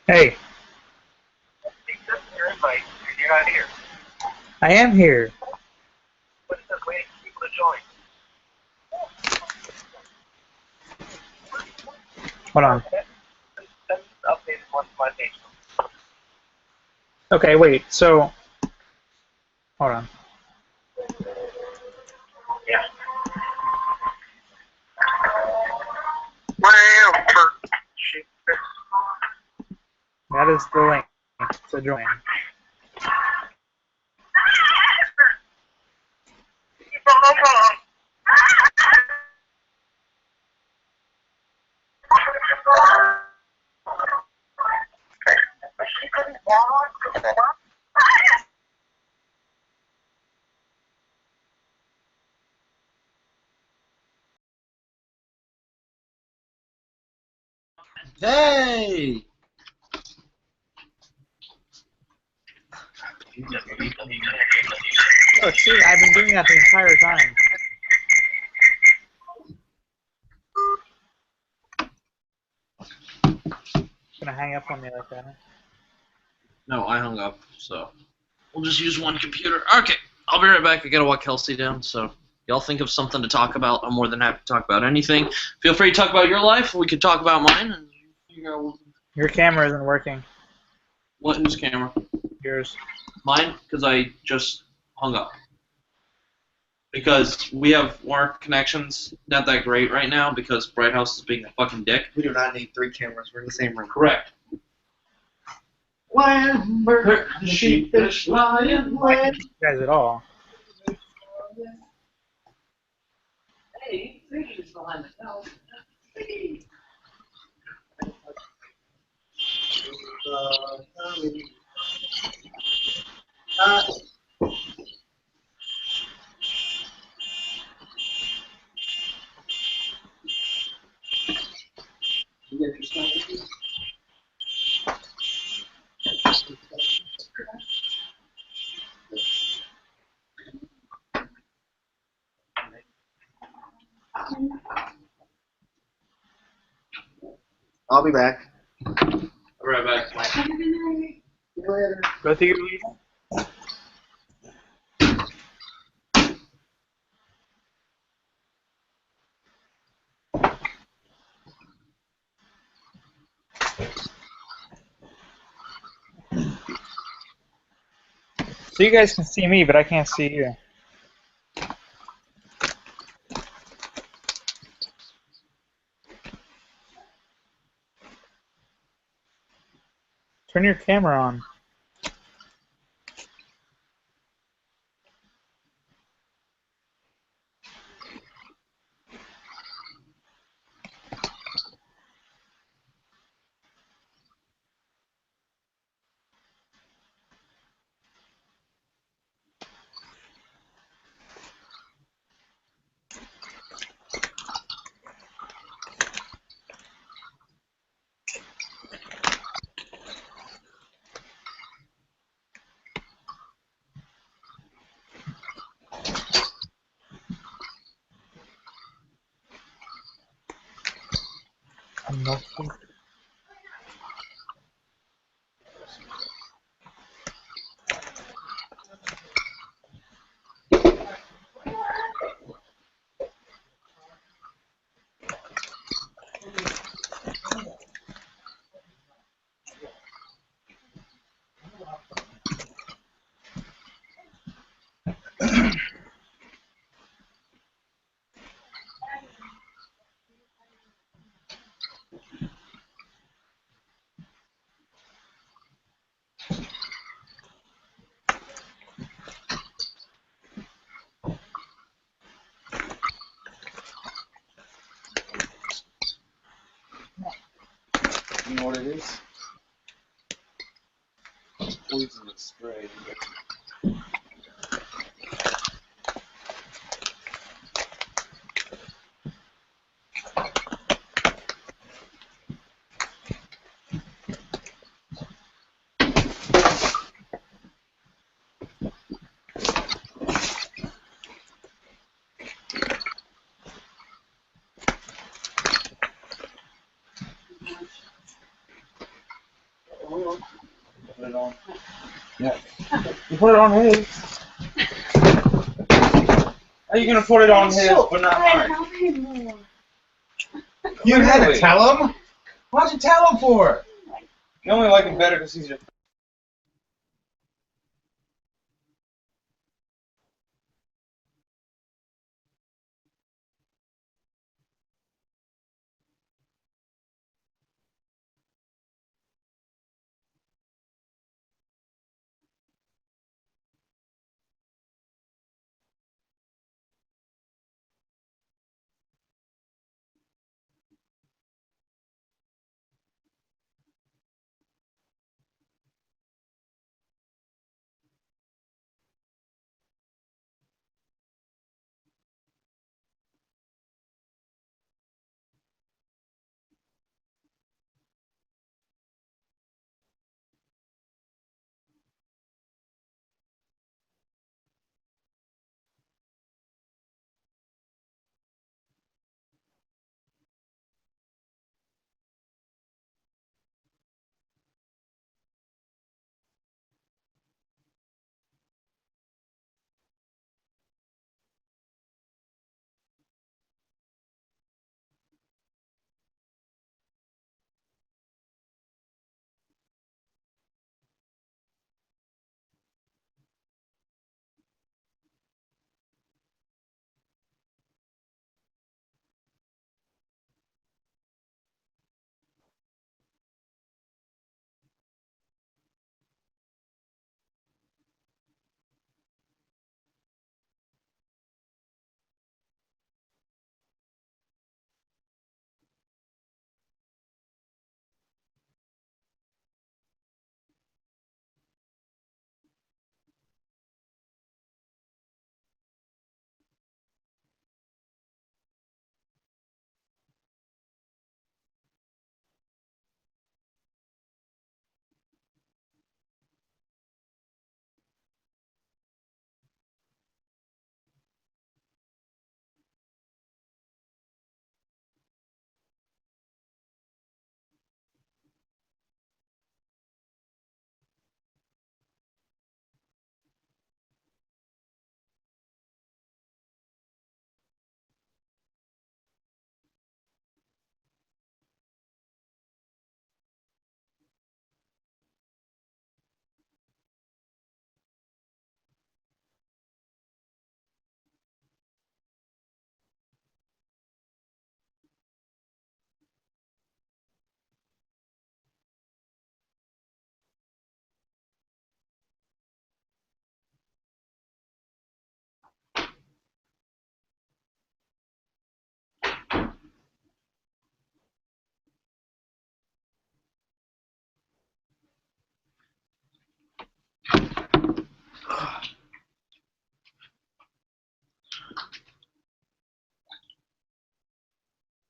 Hey, Accepting your invite, and you're not here. I am here. But it says waiting for people to join. Hold on. That's updated once my page. Okay, wait. So, hold on. Yeah. Well, for shit. That is the link to join. Hey! Look, see, I've been doing that the entire time. Gonna hang up on me like that. No, I hung up, so we'll just use one computer. Okay, I'll be right back. I gotta walk Kelsey down, so y'all think of something to talk about. I'm more than happy to talk about anything. Feel free to talk about your life. We can talk about mine and figure out Your camera isn't working. what whose camera. Yours. Mine, because I just hung up. Because we have our connections not that great right now because Bright House is being a fucking dick. We do not need 3 cameras. We're in the same room. Correct. Lambert, The sheepish lion went. You guys at all. Hey, Ziggy's behind the couch. I'll be back. I'll be right back. See you later. Both of you leaving? So you guys can see me, but I can't see you. Turn your camera on. I'm not sure. You know what it is? It's poisonous spray. Put it on. Yeah. You put it on his. How are you gonna put it on his but not mine? You had to tell him? Why'd you tell him for? You only like him better because he's your.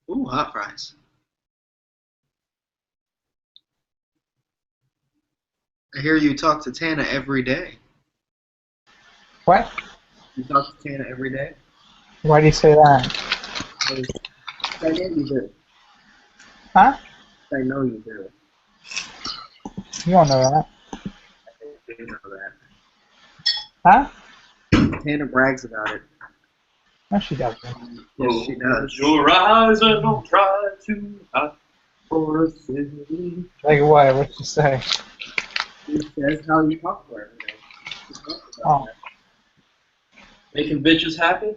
Ooh, hot fries. I hear you talk to Tana every day. What? You talk to Tana every day? Why do you say that? I know you do. Huh? I know you do. You don't know that. I do know that. Huh? Tana brags about it. No, she doesn't. Yes, she does. Your eyes and don't try to hide for a city. Like what? What'd you say? She says how you talk to her every day. She talks about Oh. that. Making bitches happy?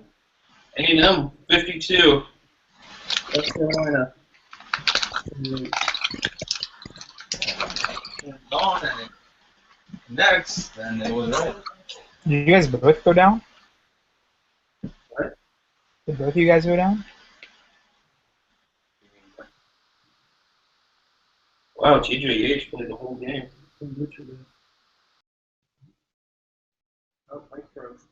A&M 52. North Carolina. On and next, then it was right. Did you guys both go down? What? Did both of you guys go down? Wow, TJH played the whole game. Literally. Oh, Mike froze.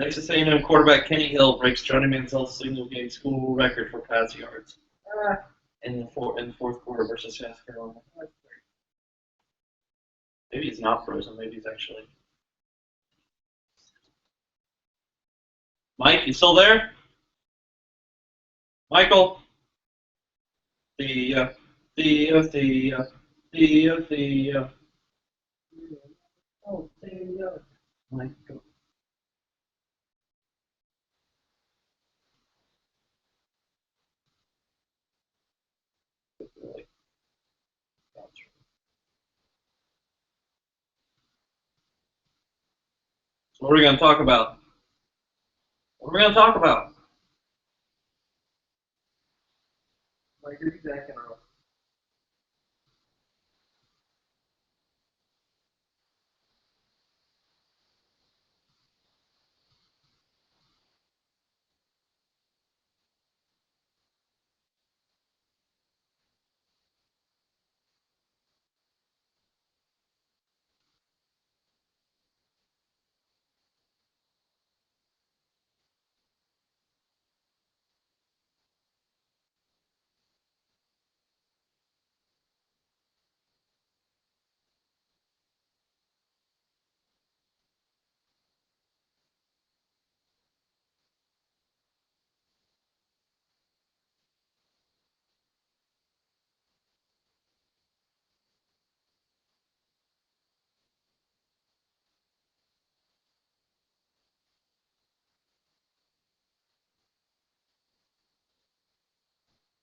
Texas A&M quarterback Kenny Hill breaks Johnny Manziel's single game school record for pass yards in the fourth quarter versus South Carolina. Maybe he's not frozen. Maybe he's actually. Mike, you still there? Michael? The Theo. Theo. Oh, Theo. My God. So what are we going to talk about? What are we going to talk about? Like, you're jacking off.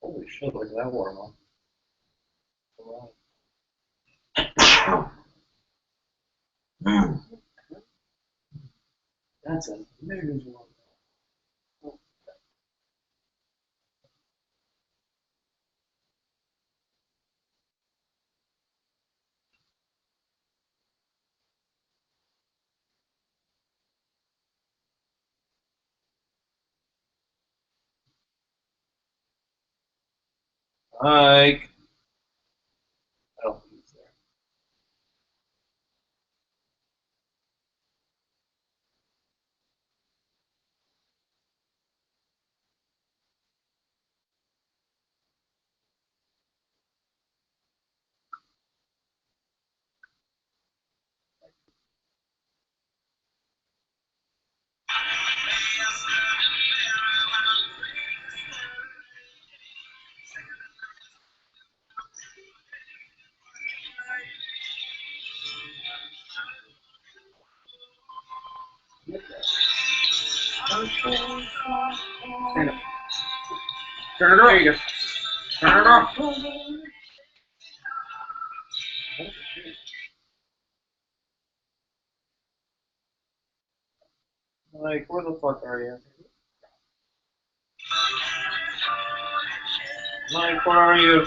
Holy shit, look at that warm up. That's a millions warm. Mike. I don't think he's there. Turn it off. There you go. Turn it off. Like, where the fuck are you? Mike, where are you?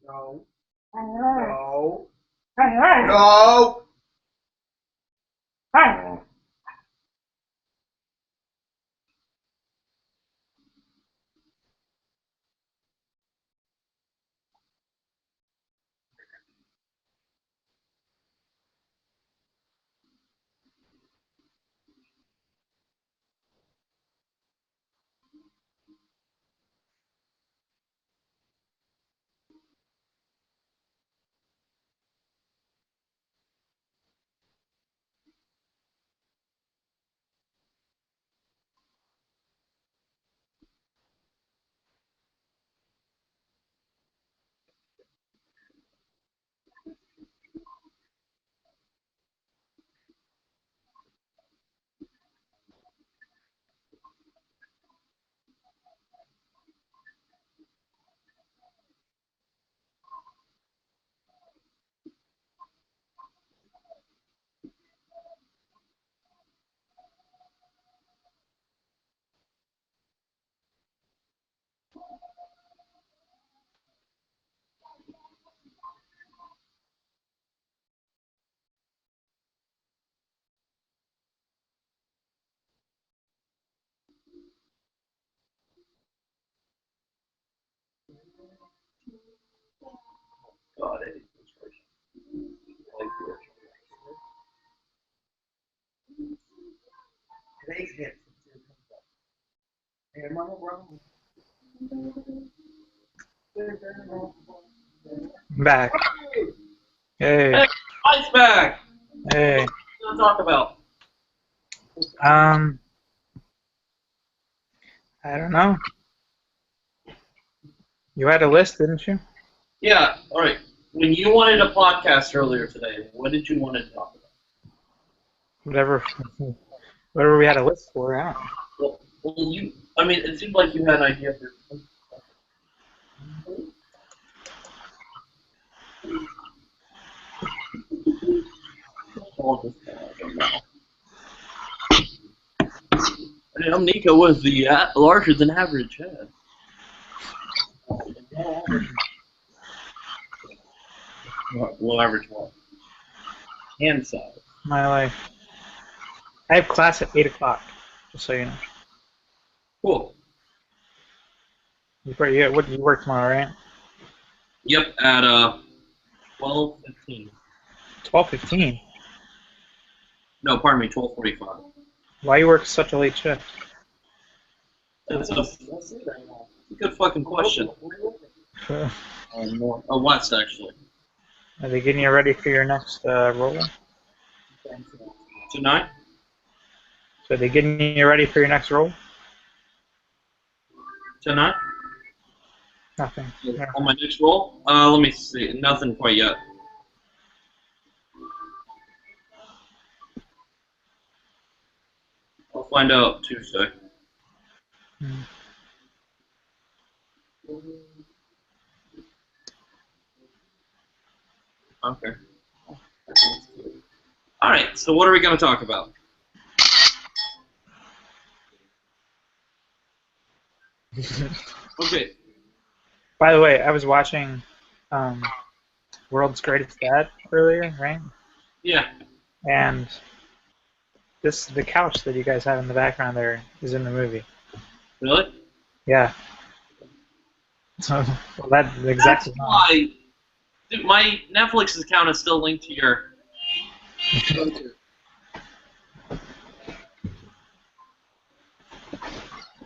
No. No. No. God, I hate this version. I like the original. Today's hits. Am I wrong? I'm back. Hey, Hey, Mike's back. hey. What are we gonna talk about? I don't know. You had a list, didn't you? Yeah. All right. When you wanted a podcast earlier today, what did you want to talk about? Whatever, whatever we had a list for. I don't know. Well, you. I mean, it seemed like you had an idea for. All this, I don't know. Hey, I'm Nico with the larger than average head. Low average what? Hand size. My life. I have class at 8 o'clock, just so you know. Cool. You work tomorrow, right? Yep, at 12:15. 12:15. No, pardon me, 12:45. Why you work such a late shift? That's a good fucking question. West actually. Are they getting you ready for your next role? Tonight? So are they getting you ready for your next role? Tonight? Nothing. Yeah. On my next roll? Let me see. Nothing quite yet. I'll find out Tuesday. Hmm. Okay. Alright, so what are we going to talk about? Okay. By the way, I was watching World's Greatest Dad earlier, right? Yeah. And the couch that you guys have in the background there is in the movie. Really? Yeah. So well, that's exactly That's why. Dude, my Netflix account is still linked to your.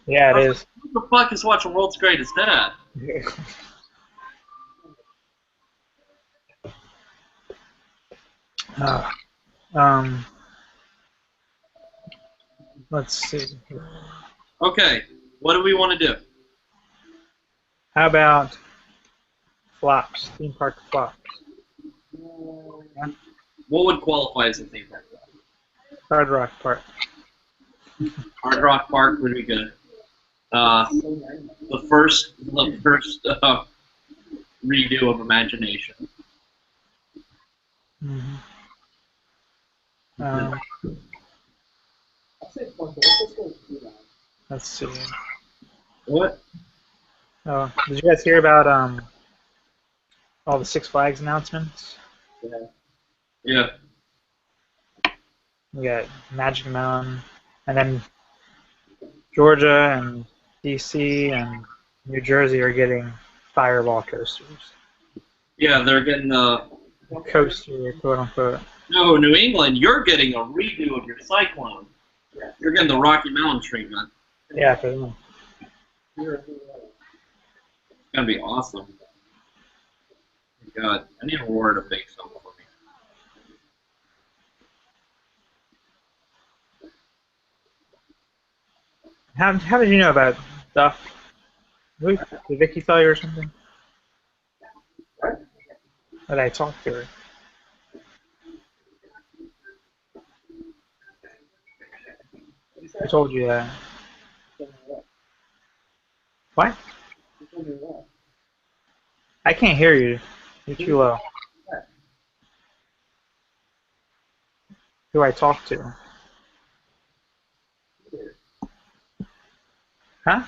Yeah, it is. Who the fuck is watching World's Greatest Dad? Uh, um, let's see. Okay, what do we want to do? How about flops? Theme park flops. What would qualify as a theme park? Hard Rock Park. Hard Rock Park would be good. The first redo of Imagination. Mm-hmm. Let's see. What? Oh, did you guys hear about all the Six Flags announcements? Yeah. We got Magic Mountain, and then Georgia and DC and New Jersey are getting Fireball coasters. Yeah, they're getting Coaster, quote unquote. No, New England, you're getting a redo of your Cyclone. You're getting the Rocky Mountain treatment. Yeah, for them. It's gonna be awesome. God, I need Aurora to bake something for me. How did you know about Duff? Did Vicky tell you or something? Did I talk to her? I told you that. What? I can't hear you. You're too low. Who I talk to? Huh?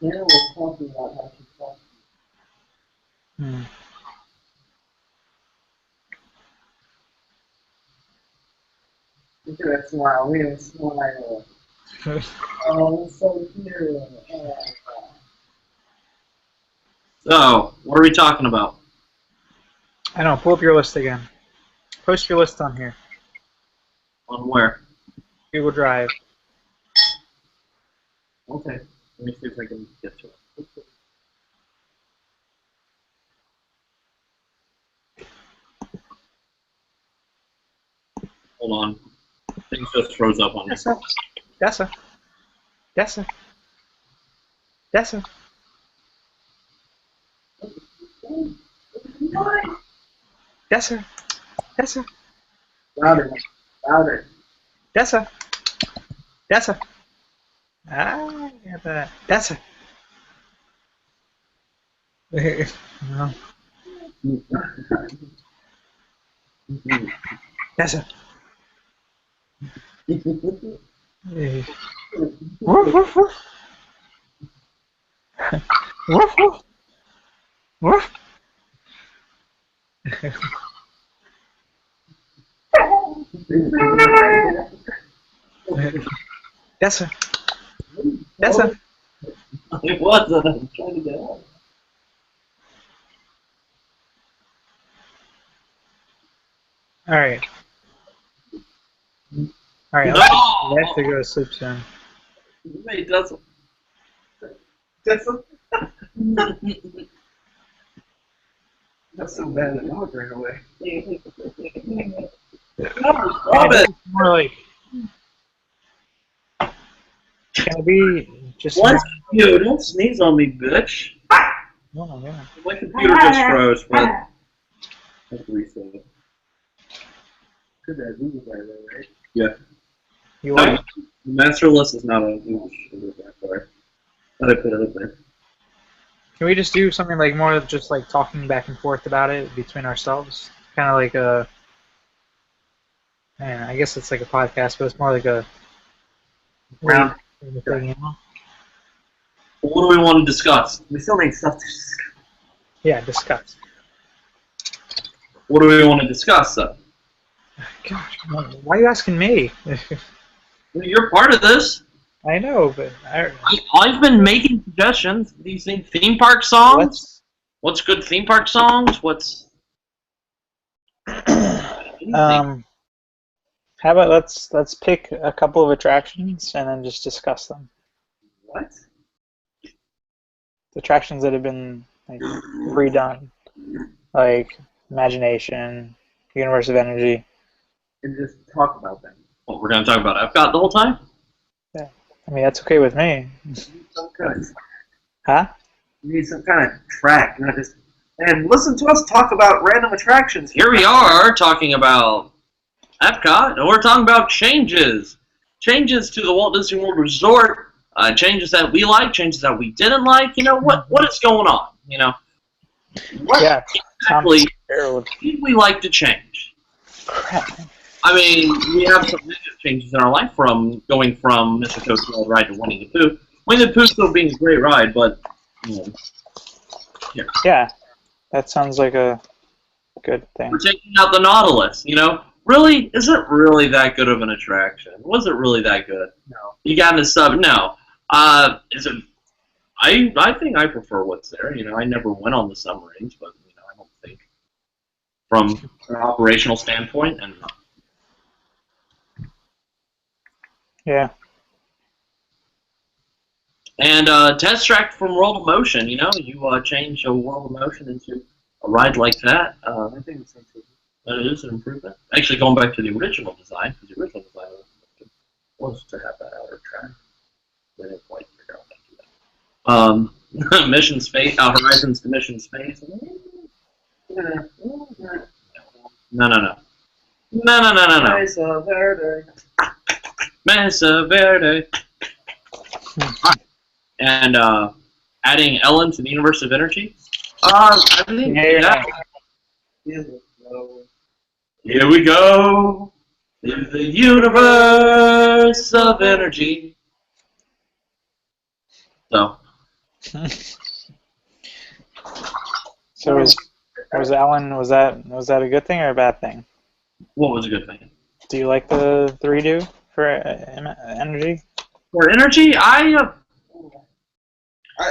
Sarah was talking about how she talked. Hmm. Look at that smile. We have a smile. Oh, it's so cute. So, what are we talking about? I don't know. Pull up your list again. Post your list on here. On where? Google Drive. Okay. Let me see if I can get to it. Hold on. Things just froze up on me. Dessa. Dessa. Dessa. Dessa. Dessa. Dessa. Louder. Louder. Dessa. Dessa. Ah, yeah, that. Dessa. No. Dessa. Hey. Woof, woof, woof. Woof, woof. Woof. Dessa. Dessa. It wasn't. I'm trying to get out. Alright. Alright, No! I have to go to sleep soon. It doesn't. That's so bad the dog ran away. Stop it! More like. Can it be just. What's you? Don't sneeze on me, bitch. No, yeah. My computer just froze, but let's reset it. Could that Google Drive though, right? Yeah. You No, want the master list is not on English. Sorry. But I put it up there. Can we just do something like more of just like talking back and forth about it between ourselves? Kind of like a. Man, I guess it's like a podcast, but it's more like a. Round. Thing, you know? What do we want to discuss? We still need stuff to discuss. Yeah, discuss. What do we want to discuss, though? Gosh, why are you asking me? You're part of this. I know, but I've been making suggestions. These theme park songs. What's good theme park songs? What's anything. How about let's pick a couple of attractions and then just discuss them. What? The attractions that have been like redone, like Imagination, Universe of Energy. And just talk about them. What, we're gonna talk about Epcot the whole time? I mean, that's okay with me. Some kind of, Huh? you need some kind of track, not just. And listen to us talk about random attractions. Here we are talking about Epcot, and we're talking about changes. Changes to the Walt Disney World Resort, changes that we like, changes that we didn't like. You know, what is going on? You know, what Yeah. exactly Harold. did we like to change? Crap. I mean, we have some negative changes in our life from going from Mr. Toad's Wild Ride to Winnie the Pooh. Winnie the Pooh still being a great ride, but you know, Yeah, that sounds like a good thing. we're taking out the Nautilus. You know, really, is it really that good of an attraction? Was it really that good? No. You got into sub? No. Is it? I think I prefer what's there. You know, I never went on the submarines, but you know, I don't think from an operational standpoint and. Yeah. And Test Track from World of Motion, you know, you change a World of Motion into a ride like that. I think it's something. That is an improvement. Actually, going back to the original design, because the original design was to have that outer track. They didn't quite figure out how to do that. Mission Space, Horizons to Mission Space. No. No. Mesa Verde. Mesa Verde. And adding Ellen to the Universe of Energy. I think Yeah. Here we go in the universe of energy. So So was Ellen? Was that a good thing or a bad thing? what was a good thing? Do you like the redo for Energy? For energy,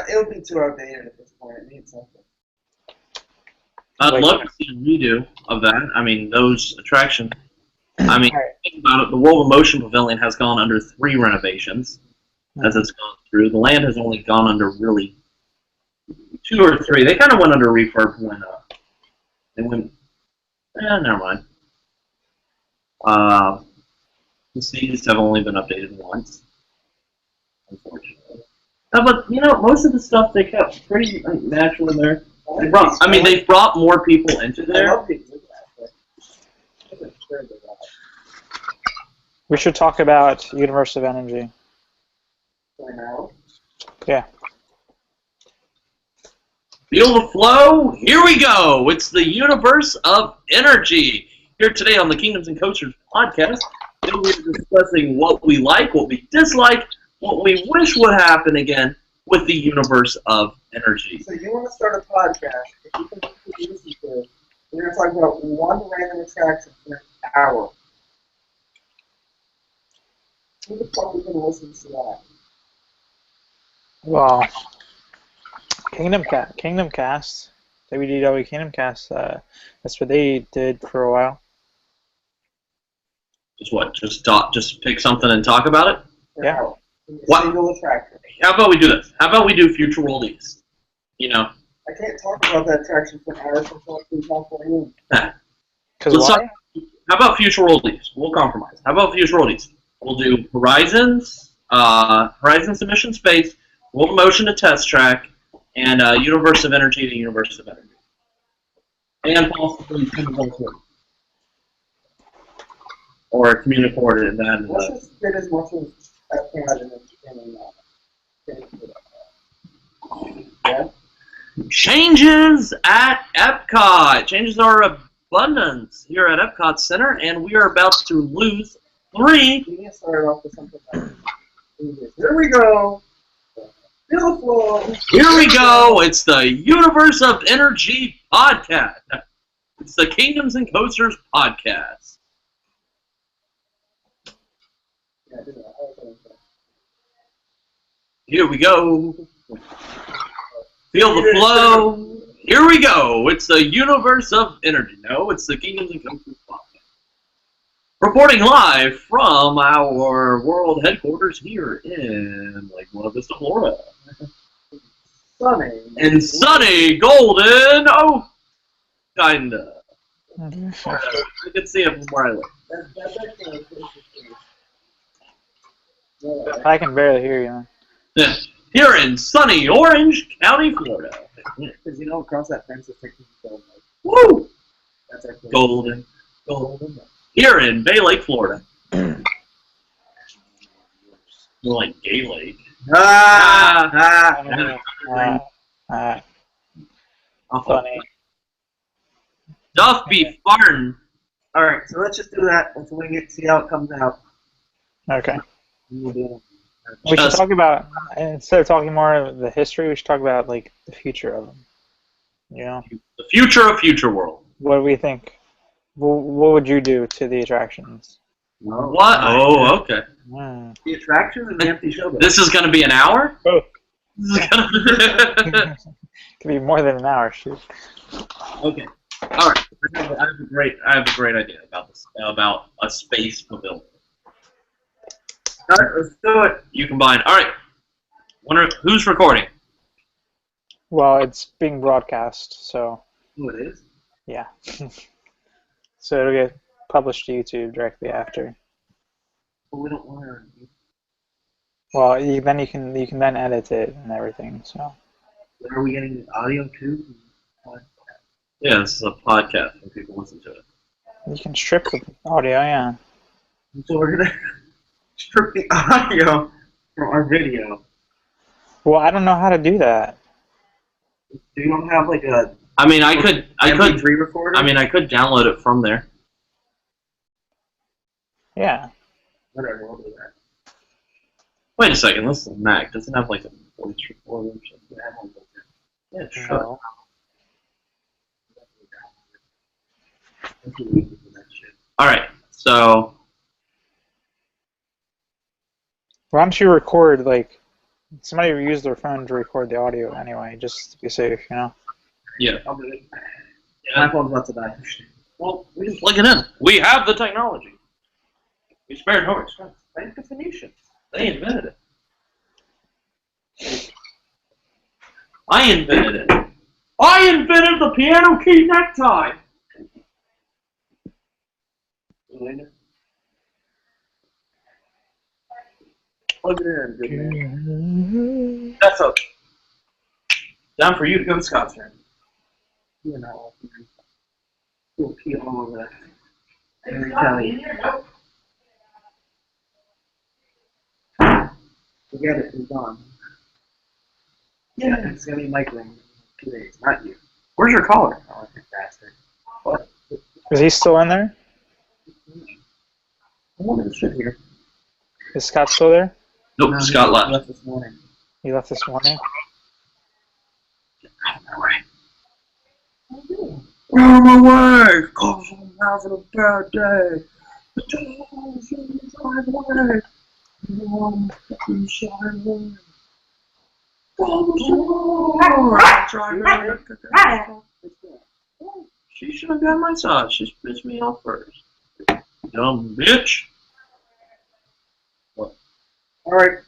It'll be too outdated at this point. It needs something. I'd Like- love to see a redo of that. I mean, those attractions. I mean, Alright. think about it. The World of Motion Pavilion has gone under 3 renovations as it's gone through. The land has only gone under really 2 or 3. They kind of went under refurb when they went. Never mind. The seas have only been updated once, unfortunately. But most of the stuff they kept pretty natural in there. They've brought more people into I there. love these. Look at that. We should talk about Universe of Energy. Right now. Yeah. Feel the flow? Here we go! It's the Universe of Energy. Here today on the Kingdoms and Coasters podcast, we're discussing what we like, what we dislike, what we wish would happen again with the Universe of Energy. So you want to start a podcast? If you can listen to it, we're going to talk about one random attraction for an hour. Who the fuck is going to listen to that? Well, Kingdom Cast, WDW Kingdom Cast. That's what they did for a while. Just what? Just pick something and talk about it? For Yeah. an hour. A What? single attraction. How about we do this? How about we do future worldies? I can't talk about that attraction for an hour since I'm actually talking to you. Because Let's why? talk. How about future worldies? We'll compromise. How about future worldies? We'll do Horizons, Horizons to Mission Space, World of Motion to Test Track, and Universe of Energy to Universe of Energy. And possibly or communicated and then Let's just get as much as Epcot yeah? changes at Epcot. Changes are abundance here at Epcot Center, and we are about to lose 3. We need to start off with something like this. Here we go. Beautiful. Here we go. It's the Universe of Energy podcast. It's the Kingdoms and Coasters podcast. Yeah, I did that. I like that. Here we go. Feel the flow. Here we go. It's the Universe of Energy. No, it's the Kingdoms and Coasters podcast. Reporting live from our world headquarters here in Lake Buena Vista, Florida. Sunny. In sunny Golden Oak, kinda. Mhm. You can see it from where I live. That's actually yeah. I can barely hear you, man. Yeah. Here in sunny Orange County, Florida. Because across that fence is taking gold. Woo! That's actually Golden. Here in Bay Lake, Florida. More like Gay Lake. Funny. Duff be farting. All right, so let's just do that. Let's wing it. See how it comes out. Okay. We'll do We should Just- talk about, instead of talking more of the history, we should talk about like the future of them. The future of Future World. What do we think? What would you do to the attractions? What? Oh, okay. Hmm. the attractions and the empty show. This is going to be an hour? Both. This is gonna Could be more than an hour, shoot. Okay. All right. I have a great idea about this. About a space pavilion. All right, let's do it. You combine. All right. Who's recording? Well, it's being broadcast, so Oh, it is? yeah. So it'll get published to YouTube directly after. But we don't want to. Well, then you can then edit it and everything. So Are we getting audio too? Yeah, this is a podcast and people listen to it. you can strip the audio, yeah. So we're gonna strip the audio from our video. Well, I don't know how to do that. Do you don't have like a I mean, I could MP3 recorder? I could download it from there. Yeah. Whatever, we'll do that. Wait a second, this is a Mac. Doesn't have like a voice recorder or something. Yeah, sure. No. All right, so Why don't you record, like, somebody use their phone to record the audio anyway, just to be safe, yeah, I'll do it. My phone's about to die. Well, we just plug it in. We have the technology. We spared no expense. Thank the Phoenicians. They invented it. I invented it. I invented the piano key necktie. Plug it in, good man. That's okay. Time for you to go to Scott's room. You know, you'll pee all over that. Let me tell you. Forget it, it's gone. Yeah, it's gonna be Mike Ring in 2 days, not you. Where's your collar? Oh, you bastard. Is he still in there? I wanted to sit here. Is Scott still there? Nope, Scott he left. left this morning. He left this morning. We're on my way, cause I'm having a bad day. The dogs in the driveway. I'm fucking sorry. She should have got my side. She's pissed me off first. Dumb bitch. Alright.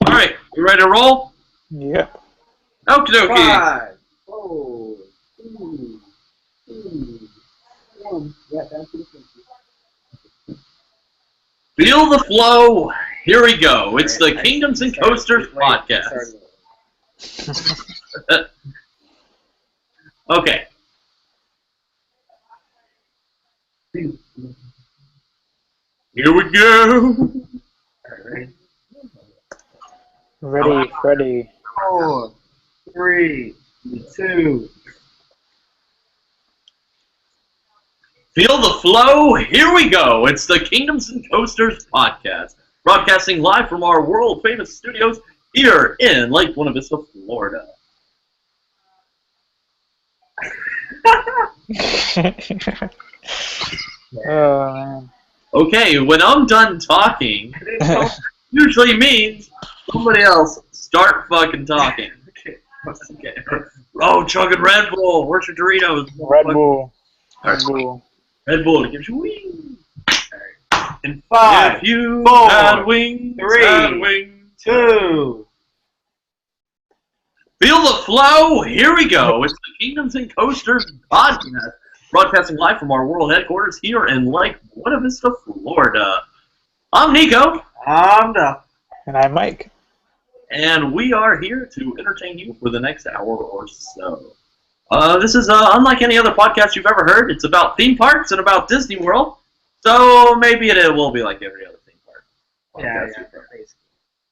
Alright, you ready to roll? Yep. Okie dokie. 5, 4, 3, 2, 1. Yeah, that's it. Feel the flow. Here we go. It's the Kingdoms and Coasters podcast. Okay. Here we go. Ready. 4, 3, 2. Feel the flow. Here we go. It's the Kingdoms and Coasters podcast, broadcasting live from our world-famous studios here in Lake Buena Vista, Florida. Oh man. Okay, when I'm done talking, usually means somebody else start fucking talking. Okay. Oh, chugging Red Bull. Where's your Doritos? Red Bull. Red Bull. Red Bull gives you wings. And 5, If you 4, had wings, 3, had wings. 2. Feel the flow. Here we go. It's the Kingdoms and Coasters podcast, broadcasting live from our world headquarters here in Lake Buena Vista, Florida. I'm Nico, I'm done. And I'm Mike. and we are here to entertain you for the next hour or so. This is unlike any other podcast you've ever heard. It's about theme parks and about Disney World, so maybe it will be like every other theme park. Yeah, podcast you've heard.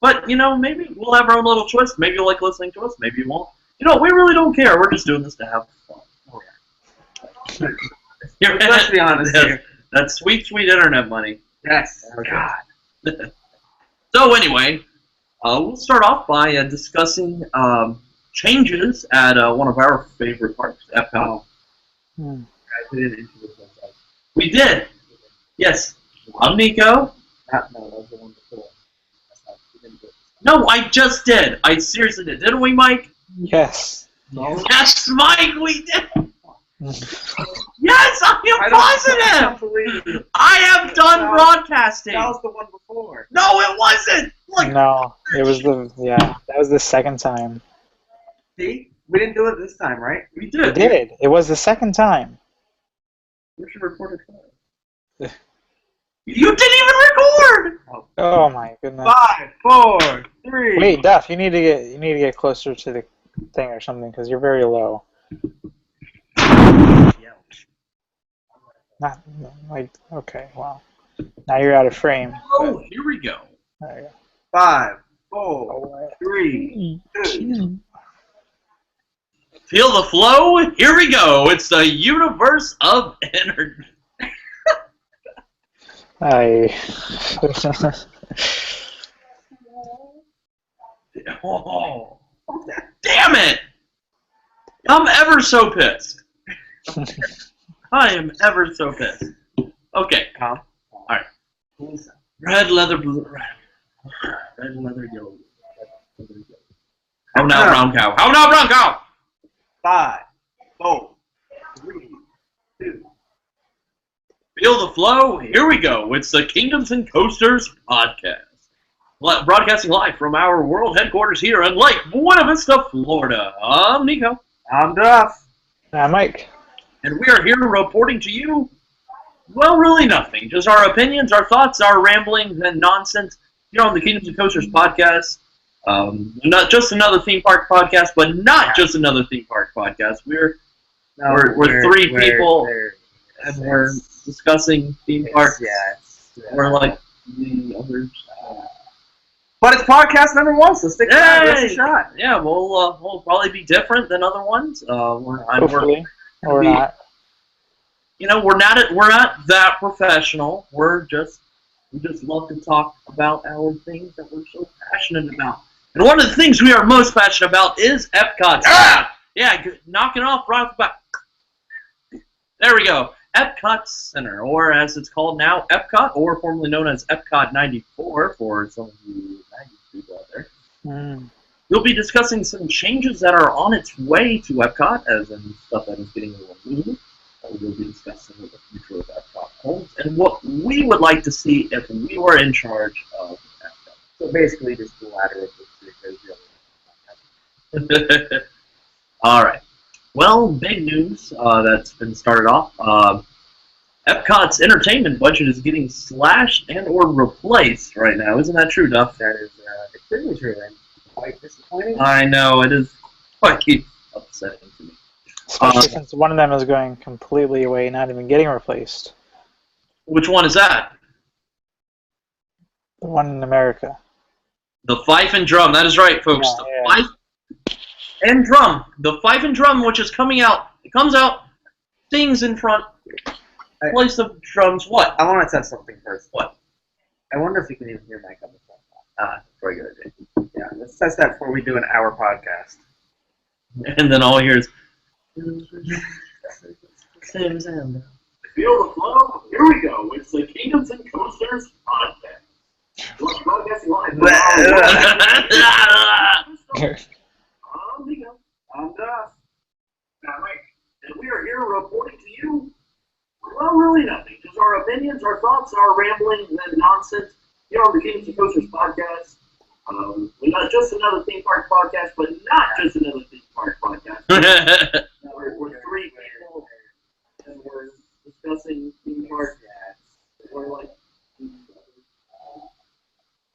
But, you know, maybe we'll have our own little twist. Maybe you'll like listening to us. Maybe you won't. You know, we really don't care. We're just doing this to have fun. Oh, yeah. Here- Let's be honest here. That sweet, sweet internet money. Yes. God. So anyway, we'll start off by discussing changes at one of our favorite parks, Epcot. Hmm. I didn't introduce myself. We did. Yes. I'm Nico. No, that was the one before. That's not, you didn't do it. No, I just did. I seriously did. Didn't we, Mike? Yes. No. Yes, Mike, we did. Yes, I I'm don't positive. believe you. I have done broadcasting. That was the one before. No, it wasn't. Look. No, it was that was the second time. See? We didn't do it this time, right? We We did. did. It was the second time. We should record it. You didn't even record. Oh my goodness. 5, 4, 3. Wait, Duff, you need to get closer to the thing or something because you're very low. Not like okay, wow. Now you're out of frame. Oh, here we go. There you go. 5, 4, 3, 2. Feel the flow? Here we go. It's the universe of energy. Oh, damn it! I'm ever so pissed. I am ever so pissed. Okay. Calm. Alright. Red leather, blue, red leather, yellow. How now, brown cow? How now, brown cow? 5, 4, 3, Feel the flow? Here we go. It's the Kingdoms and Coasters podcast. Broadcasting live from our world headquarters here in Lake Buena Vista, Florida. I'm Nico. I'm Duff. Mike. And we are here reporting to you, well, really nothing. Just our opinions, our thoughts, our ramblings, and nonsense here on the Kingdoms and Coasters podcast. Not just another theme park podcast, but not just another theme park podcast. We're three people, and we're discussing theme parks. We're like the others. But it's podcast number 1, so stick around. Give us a shot. Yeah, we'll probably be different than other ones. Hopefully, or not. You know, we're not that professional. We just love to talk about our things that we're so passionate about. And one of the things we are most passionate about is Epcot. Yeah, knocking off right off the bat. There we go. Epcot Center, or as it's called now, Epcot, or formerly known as Epcot 94 for some of you 90s people out there. We'll be discussing some changes that are on its way to Epcot, as in stuff that is getting removed. We'll be discussing what the future of Epcot holds, and what we would like to see if we were in charge of Epcot. So basically just the latter of the three. All right. Well, big news that's been started off. Epcot's entertainment budget is getting slashed and or replaced right now. Isn't that true, Duff? That is extremely true and quite disappointing. I know, it is quite upsetting to me. Especially since one of them is going completely away, not even getting replaced. Which one is that? The one in America. The Fife and Drum. That is right, folks. Yeah, The Fife and Drum. The Fife and Drum, which is coming out. It comes out, things in front, place the drums. What? I want to test something first. What? I wonder if you can even hear Mike on the phone. Very good idea. Yeah, let's test that before we do an hour podcast. And then all I hear is... Feel the flow? Here we go. It's the Kingdoms and Coasters podcast. Broadcasting live. I'm Duff. I'm Mike. And we are here reporting to you, well, really nothing. Just our opinions, our thoughts, our ramblings, and nonsense here on the Kingdoms and Coasters podcast. We're not just another theme park podcast, but not just another theme park podcast. We're three people, and we're discussing theme parks. We're like,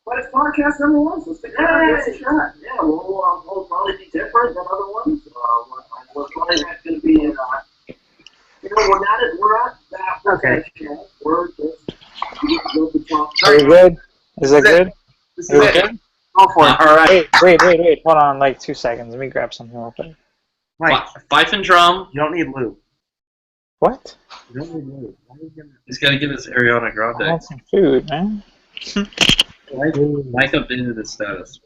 but it's podcast number 1, so stick around. Give us a shot. Yeah, we'll probably be different than other ones. We're probably not going to be in. We're not that professional. We're just Are you good? Is that good? This Are is you it. good? Go for it. All right. Wait. Hold on, like 2 seconds. Let me grab something real quick. Mike, Fife and Drum. you don't need lube. What? You don't need lube. Why are you gonna... He's got to get his Ariana I Grande. want some food, man. Mike updated his status.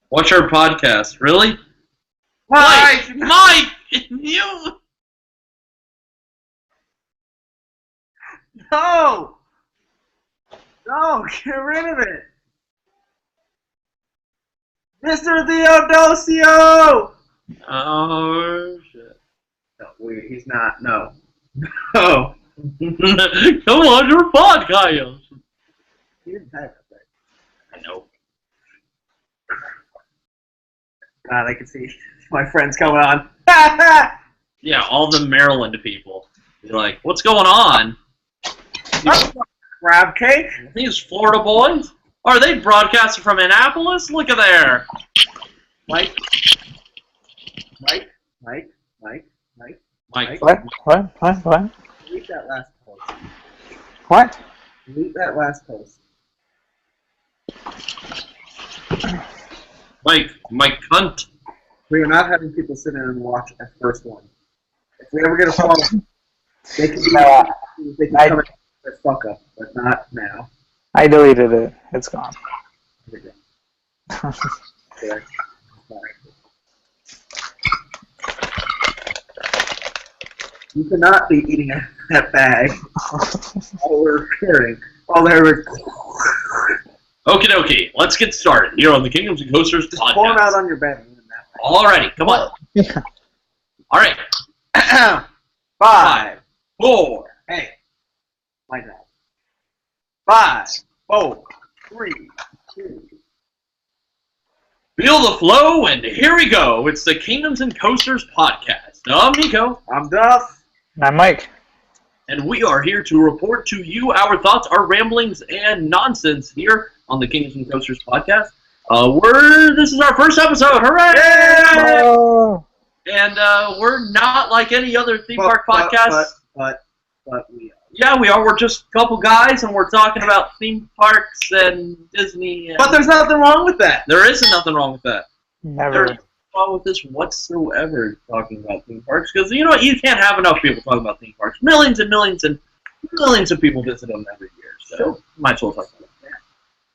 Watch our podcast. Really? Mike! Mike! You! No! No, get rid of it! Mr. Theodosio! Oh, shit. No, he's not. No. No. Come on, your podcast. He didn't type it right. I know. God, I can see my friends coming on. Yeah, all the Maryland people. You're like, what's going on? Crab cake? These Florida boys? Are they broadcasting from Annapolis? Look at there. Mike? Mike. What? Delete that last post. What? Delete that last post. Mike Cunt. We are not having people sit in and watch a first one. If we ever get a follow, they can come and their fuck up, but not now. I deleted it. It's gone. There. You cannot be eating that bag while we're recording. While they're Okie dokie. Let's get started here on the Kingdoms and Coasters podcast. pour them out on your bed. Alrighty, come on. Alright. 5, 4. Hey, my God. 5, 4, 3, 2. Feel the flow, and here we go. It's the Kingdoms and Coasters podcast. I'm Nico. I'm Duff. And I'm Mike. And we are here to report to you our thoughts, our ramblings, and nonsense here on the Kingdoms and Coasters podcast. This is our first episode. Hooray! Oh. And we're not like any other theme park podcast. But we are. Yeah, we are. We're just a couple guys, and we're talking about theme parks and Disney. And But there's nothing wrong with that. there isn't nothing wrong with that. Never. There's nothing wrong with this whatsoever, talking about theme parks, because you know what? You can't have enough people talking about theme parks. Millions and millions and millions of people visit them every year, so Sure. might as well talk about it.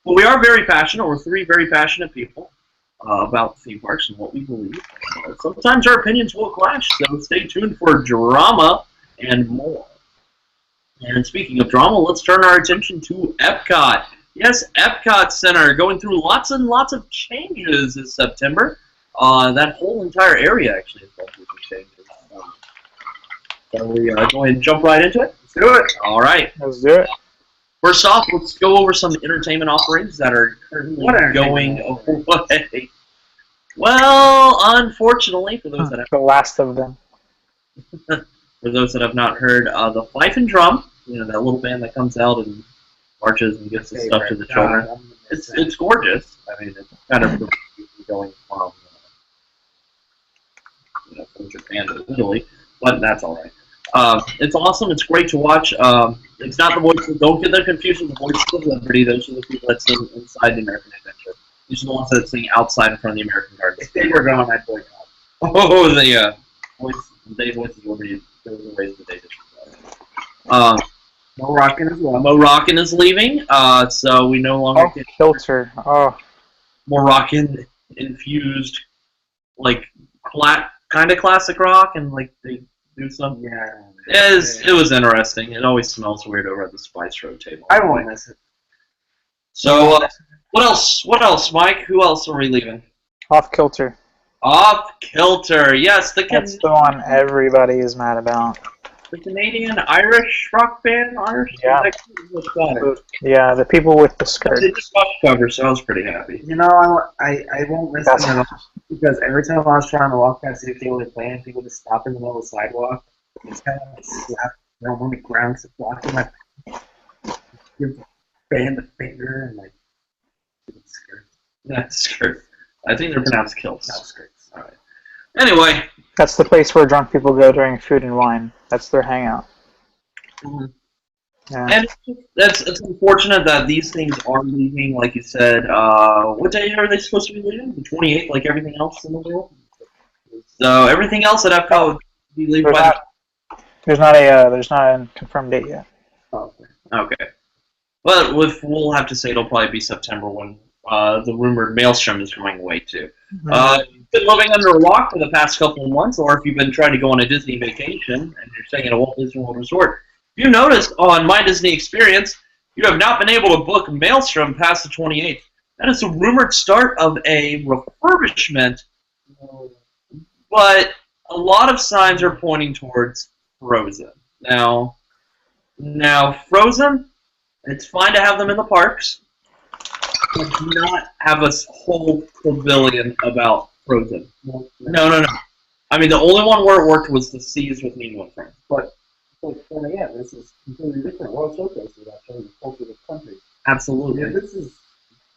Well, we are very passionate. We're three very passionate people about theme parks and what we believe. Sometimes our opinions will clash, so stay tuned for drama and more. And speaking of drama, let's turn our attention to Epcot. Yes, Epcot Center going through lots and lots of changes this September. That whole entire area actually is going through some changes. So we go ahead and jump right into it. Let's do it. All right. Let's do it. First off, let's go over some entertainment offerings that are currently What going entertainment away. Well, unfortunately, for those that have The last of them. For those that have not heard, the Fife and Drum, you know, that little band that comes out and marches and gives the stuff to the children. It's gorgeous. I mean, it's kind of going from, from Japan to Italy, but that's all right. It's awesome. It's great to watch. It's not the voices. Don't get them confused with the Voices of Liberty. Those are the people that sing inside the American Adventure. These are the ones that sing outside in front of the American Garden. If they were gone, I'd boycott. Oh, the Voices of Liberty. Those are the ways that they just. Moroccan as well. Moroccan is leaving, so we no longer Oh, get Kilter. Oh, Moroccan infused, like kind of classic rock, and like they do some. Yeah. It was interesting. It always smells weird over at the Spice Road table. I won't miss it. So, what else? What else, Mike? Who else are we leaving? Off Kilter. Off Kilter. Yes, That's the one everybody is mad about. the Canadian Irish rock band. Yeah. What's that? Yeah, the people with the They skirt. just watched cover, so I was pretty happy. You know, I won't miss That's- it at all because every time I was trying to walk past the field and playing, people just stop in the middle of the sidewalk. It's kind of like slap them on the ground, so blocking my give the band the finger and like skirt. That's skirt. I think they're pronounced kilts. No skirts. All right. Anyway. That's the place where drunk people go during food and wine. That's their hangout. Mhm. Yeah. And it's unfortunate that these things are leaving, like you said. What day are they supposed to be leaving? The 28th, like everything else in the world. So everything else at Epcot would be leaving There's by there's not a confirmed date yet. Okay. But we'll have to say it'll probably be September when the rumored Maelstrom is going away too. If you've been living under a rock for the past couple of months, or if you've been trying to go on a Disney vacation and you're staying at a Walt Disney World resort, you noticed on My Disney Experience, you have not been able to book Maelstrom past the 28th. That is a rumored start of a refurbishment, but a lot of signs are pointing towards Frozen. Now Frozen, it's fine to have them in the parks, but do not have a whole pavilion about Frozen. No. I mean, the only one where it worked was the Seas with Nemo and Friends. But yeah, this is completely different. World Showcase is about showing the culture of the country. Absolutely. Yeah, this is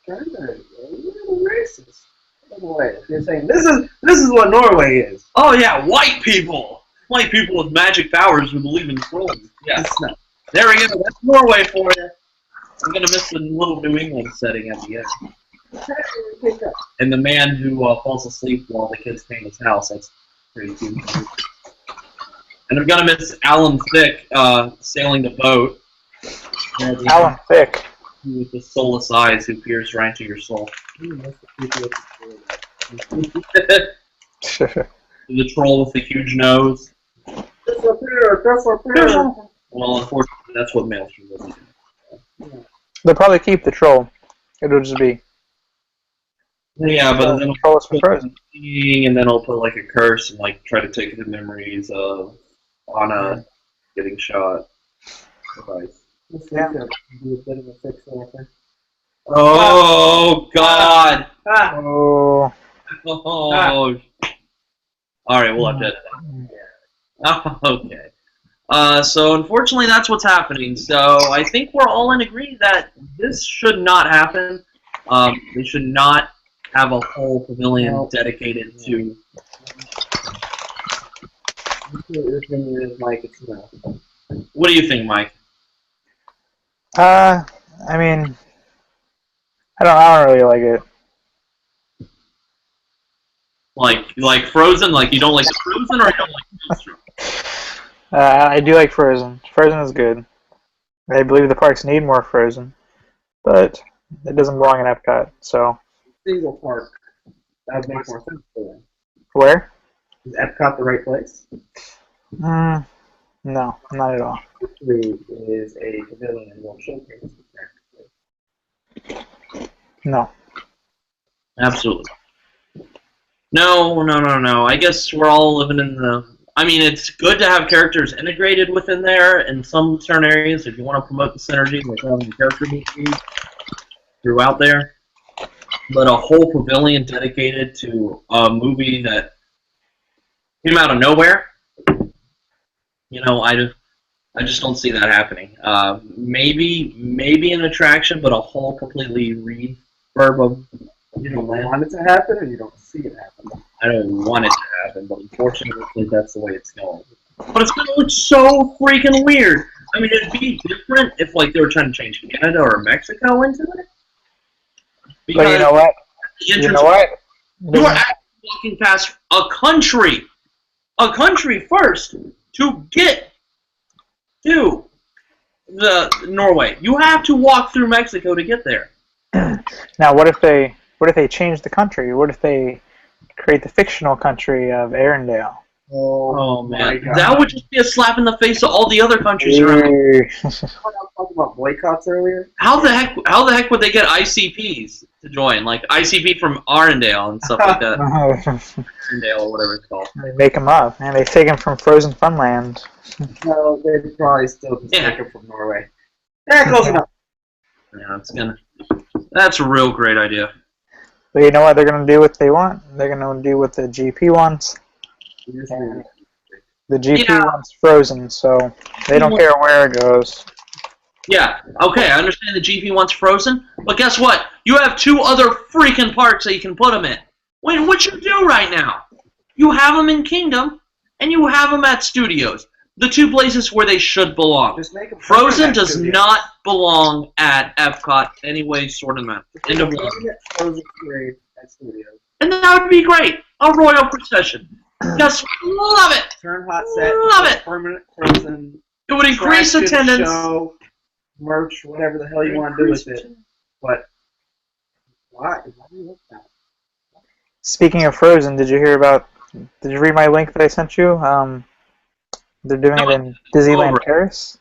kind of a little racist. By the way, you're saying this is what Norway is. Oh yeah, white people! White people with magic powers who believe in trolls. Yeah. It's not. There we go. That's Norway for you. I'm gonna miss the little New England setting at the end. And the man who falls asleep while the kids paint his house. That's pretty cute. And I'm gonna miss Alan Thicke sailing the boat. Alan Thicke. With the soulless eyes who peers right into your soul. The troll with the huge nose. Well, unfortunately, that's what Maelstrom doesn't do. They'll probably keep the troll. It'll just be Yeah, but then troll is for Frozen. and then I'll put like a curse and like try to take the memories of on getting shot. Device. This Yeah. could be a bit of a fixer, I think. Oh God! Ah! Oh. Oh. All right, we'll have to edit that. Okay. So unfortunately, that's what's happening. So I think we're all in agreement that this should not happen. They should not have a whole pavilion dedicated to. Your opinion is, Mike, it's no. What do you think, Mike? I mean, I don't really like it. Like Frozen? Like you don't like Frozen, or you don't like Maelstrom? I do like Frozen. Frozen is good. I believe the parks need more Frozen, but it doesn't belong in Epcot. So Single park. That would make more sense for them. where? Is Epcot the right place? No, not at all. Actually, is a pavilion and will showcase it. No. Absolutely. No. I guess we're all living in the. I mean, it's good to have characters integrated within there in some certain areas if you want to promote the synergy with having character meetings throughout there. But a whole pavilion dedicated to a movie that came out of nowhere, I just don't see that happening. Maybe an attraction, but a whole completely refurb of. You don't want it to happen, or you don't see it happen? I don't want it to happen, but unfortunately, that's the way it's going. But it's going to look so freaking weird. I mean, it'd be different if they were trying to change Canada or Mexico into it. Because But you know what? the entrance, you are actually walking past a country first to get to the Norway. You have to walk through Mexico to get there. Now, what if they change the country? What if they create the fictional country of Arendelle? Oh my man, God. that would just be a slap in the face of all the other countries around. I was talking about boycotts earlier. How the heck would they get ICPs to join? Like ICP from Arendelle and stuff like that. Arendelle or whatever it's called. They make them up, and they take them from Frozen Funland. No, they'd probably still just Yeah. take it from Norway. Yeah, close enough. Yeah, that's a real great idea. But you know what they're going to do what they want? They're going to do what the GP wants. The GP Yeah. wants Frozen, so they don't care where it goes. Yeah, okay, I understand the GP wants Frozen, but guess what? You have 2 other freaking parks that you can put them in. Wait, what you do right now? You have them in Kingdom, and you have them at Studios. The 2 places where they should belong. Just make them Frozen does not belong at Epcot anyway, sort of man. End of line. Frozen parade at Studios. And that would be great. A royal procession. Yes, love it. Turn hot set. Love it. Permanent Frozen. It would increase attraction, attendance. Show, merch, whatever the hell you want to do with it. But why? Why do you look that? Speaking of Frozen, did you read my link that I sent you? They're doing it in Disneyland Paris.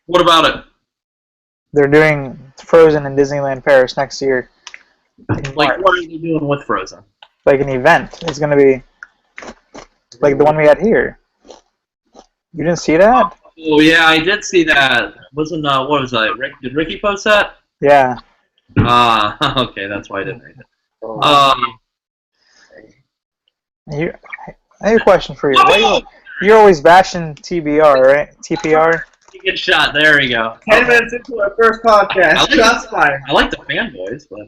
What about it? They're doing Frozen in Disneyland Paris next year. in Like, March. what are you doing with Frozen? Like an event. It's going to be like the one we had here. You didn't see that? Oh yeah, I did see that. Wasn't what was that? Did Ricky post that? Yeah. Okay, that's why I didn't read it. I have a question for you. You're always bashing TBR, right? TPR? You get shot. There we go. 10 minutes into our first podcast. I like Shots fired. I like the fanboys, but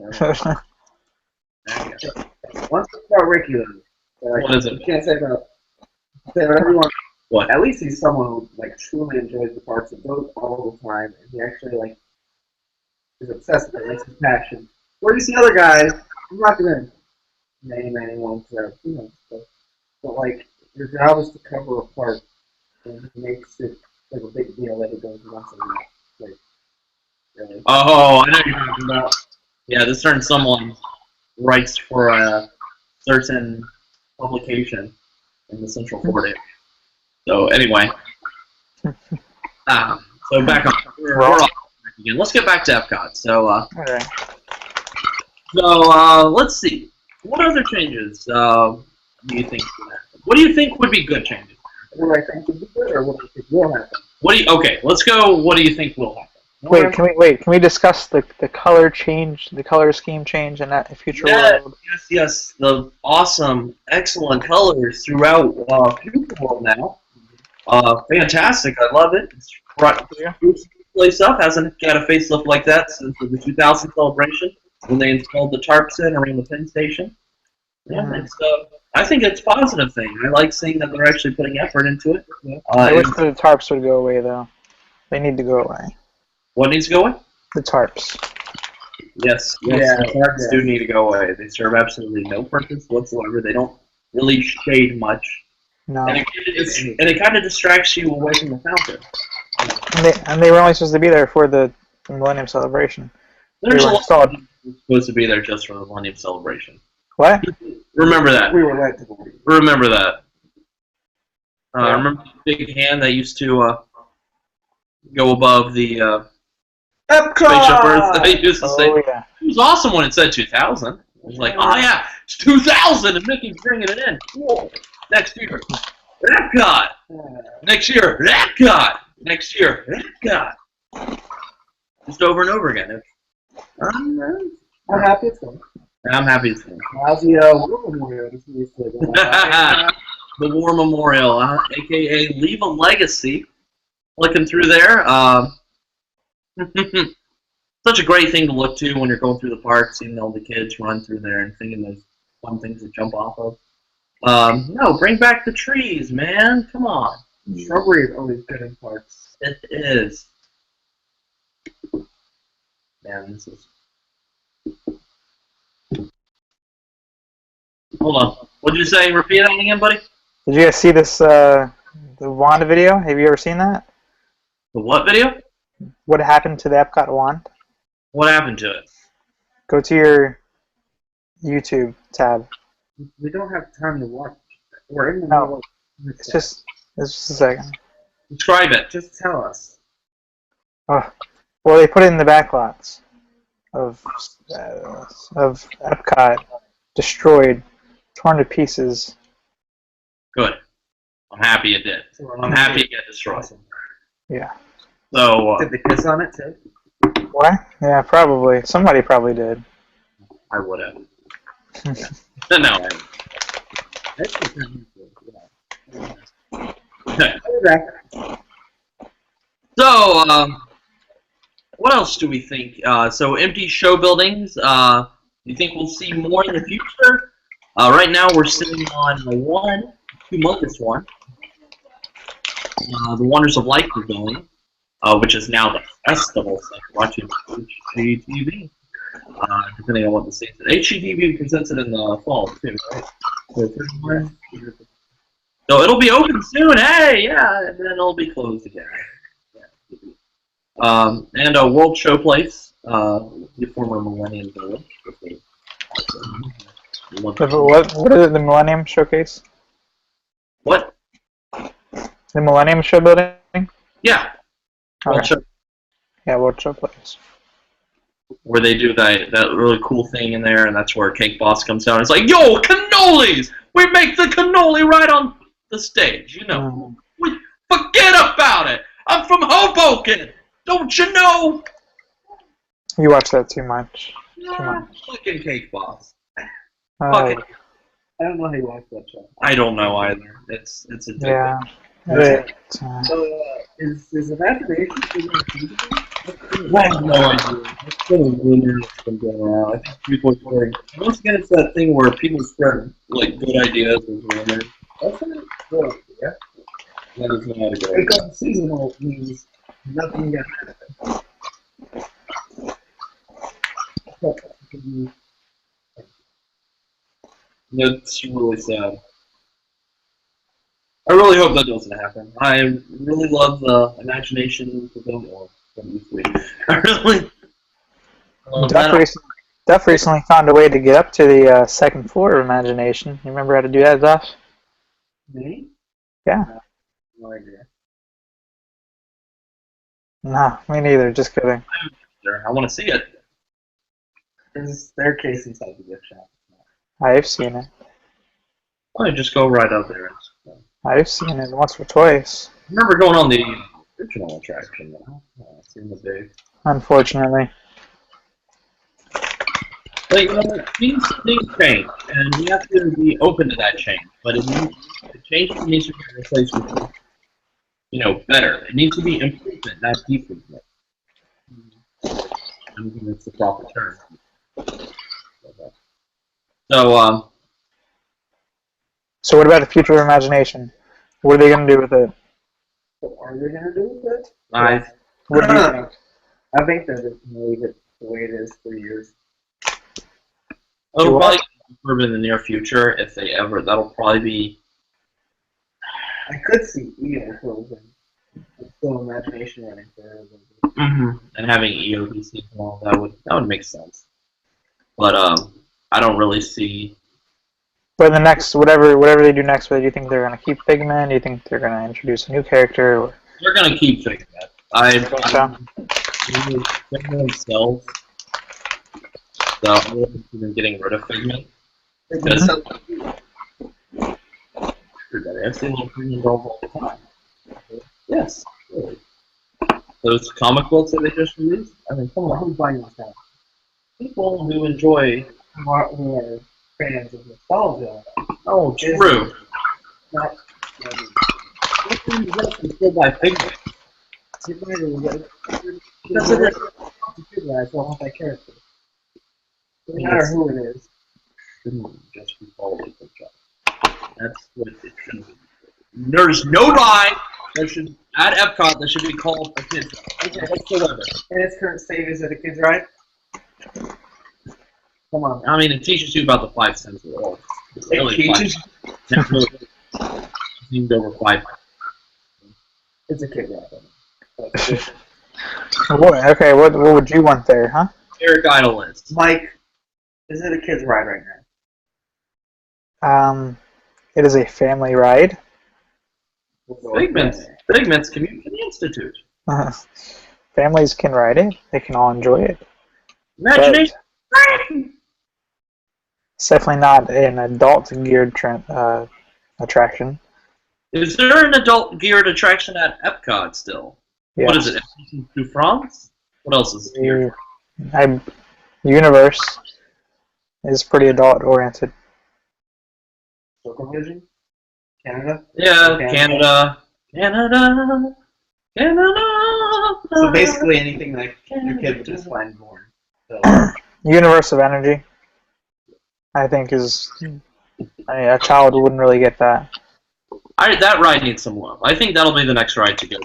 there you go. One thing about Ricky, though. What is it? You can't say whatever you want. What? At least he's someone who truly enjoys the parks and goes all the time, and he actually is obsessed with it. It's his passion. Where you see other guys, I'm not gonna name anyone for but your job is to cover a park, and he makes it a big deal that he goes once a week. Really. Oh, I know what you're talking about. Yeah, this turns someone writes for a certain publication in the Central Florida. So anyway, so back on. We're off again. Let's get back to Epcot. So Alright. let's see. What other changes do you think? What do you think would be good changes? What I think would be good, or what I think will happen. Okay, let's go. What do you think will happen? Can we discuss the color change, the color scheme change in that future world? Yes. The awesome, excellent colors throughout Future World now. Fantastic. I love it. It's brought the place up. Hasn't got a facelift like that since the 2000 celebration when they installed the tarps in around the Penn Station. Yeah, it's. I think it's a positive thing. I like seeing that they're actually putting effort into it. I wish the tarps would go away, though. They need to go away. What needs to go away? The tarps. Yes, Yeah, the tarps do need to go away. They serve absolutely no purpose whatsoever. They don't really shade much. No. And it kind of distracts you away from the fountain. And they were only supposed to be there for the Millennium Celebration. There's They were installed. supposed to be there just for the Millennium Celebration. What? Remember that. We were led to believe. Remember that. Remember the big hand that used to go above the spaceship Earth? They used to say. Yeah. It was awesome when it said 2000. It was like, oh yeah, it's 2000, and Mickey's bringing it in. Whoa. Next year, Epcot. Next year, Epcot. Next year, Epcot. Just over and over again. I'm happy it's going. I'm happy it's going. How's the War Memorial? The War Memorial, a.k.a. Leave a Legacy. Looking through there. Such a great thing to look to when you're going through the park, seeing all the kids run through there and thinking there's fun things to jump off of. No, bring back the trees, man. Come on. Shrubbery is always good in parks. It is. Man, this is... Hold on. What did you say? Repeat that again, buddy? Did you guys see this, the wand video? Have you ever seen that? The what video? What happened to the Epcot wand? What happened to it? Go to your YouTube tab. We don't have time to watch. We're in the No. middle of It's just a second. Describe it. Just tell us. Oh, well, they put it in the backlots of Epcot, destroyed, torn to pieces. Good. I'm happy it did. I'm happy it got destroyed. Awesome. Yeah. So, Did they piss on it too? What? Yeah, probably. Somebody probably did. I would have. No. So, what else do we think? So, empty show buildings. Do you think we'll see more in the future? Right now, we're sitting on one humongous one. The Wonders of Life is going, which is now the festival so watching HGTV. Depending on what the season. HGTV presents it in the fall too, right? So it'll be open soon. Hey, yeah, and then it'll be closed again. And World Showplace, the former Millennium Village. What is it, the Millennium Showcase? What? The Millennium Show building? Yeah. World Okay. Show, Yeah, World Showplace. where they do that really cool thing in there, and that's where Cake Boss comes down. It's like, yo, cannolis! We make the cannoli right on the stage, you know. We forget about it. I'm from Hoboken. Don't you know? You watch that too much. Fucking Cake Boss. Oh, I don't know how you like that show. I don't know either. It's a different. yeah. So, is imagination still going to change again? I have no idea. It's been a rumor that's been going around. I think people are saying, once again, it's that thing where people spread like good ideas as rumors. That's not good. Yeah. That is not a good idea. Because seasonal means nothing gonna happen. That's really sad. I really hope that doesn't happen. I really love the imagination of them all. I really. Duff recently found a way to get up to the second floor of Imagination. You remember how to do that, Duff? Me? Yeah. No idea. No, me neither. Just kidding. I want to see it. There's a staircase inside the gift shop. I've seen it. I just go right up there. I've seen it once or twice, I remember going on the original attraction, though. Seeing the big. unfortunately. But you know, things change, and we have to be open to that change. But the change needs to be replaced with, better. It needs to be improvement, not decreasement. I think that's the proper term. So, So what about the future of Imagination? What are they going to do with it? What are they gonna do with it? What do you think? I think they're just gonna leave it the way it is for years. it'll probably improve in the near future if they ever. That'll probably be. I could see EO closing. It's still Imagination running for And having EOBC and all that would make sense. But I don't really see. But the next, whatever they do next, do you think they're going to keep Figment? Do you think they're going to introduce a new character? Or... They're gonna keep fixing that. Figment themselves. So I'm interested in getting rid of Figment. Because I've seen little Figment dolls all the time. Yes. Really. Those comic books that they just released. I mean, come on, who's buying those now? People who enjoy. who are fans of nostalgia. Oh, true. Not, Still buy Figment. That's a I don't want that character. No matter who it is. Shouldn't just be called a good job. That's what it should be. There's no ride that should at Epcot that should be called a kid's ride. Okay, whatsoever. In its current state, is it a kid's ride? Come on. I mean, it teaches you about the 5 cents of the world. It's really teaches? It's really seemed over 5. It's a kid ride. Okay, what would you want there, huh? Eric Idle is. Mike, is it a kid's ride right now? It is a family ride. Figment's Community Institute. Families can ride it. They can all enjoy it. Imagination. It's definitely not an adult-geared attraction. Is there an adult-geared attraction at Epcot still? Yes. What is it? To France? What else is here? Universe is pretty adult-oriented. Circle Vision? Canada? Yeah, Canada. So basically anything that your kid would just find boring. So. Universe of Energy, I think, is... a child wouldn't really get that. That ride needs some love. I think that'll be the next ride to go.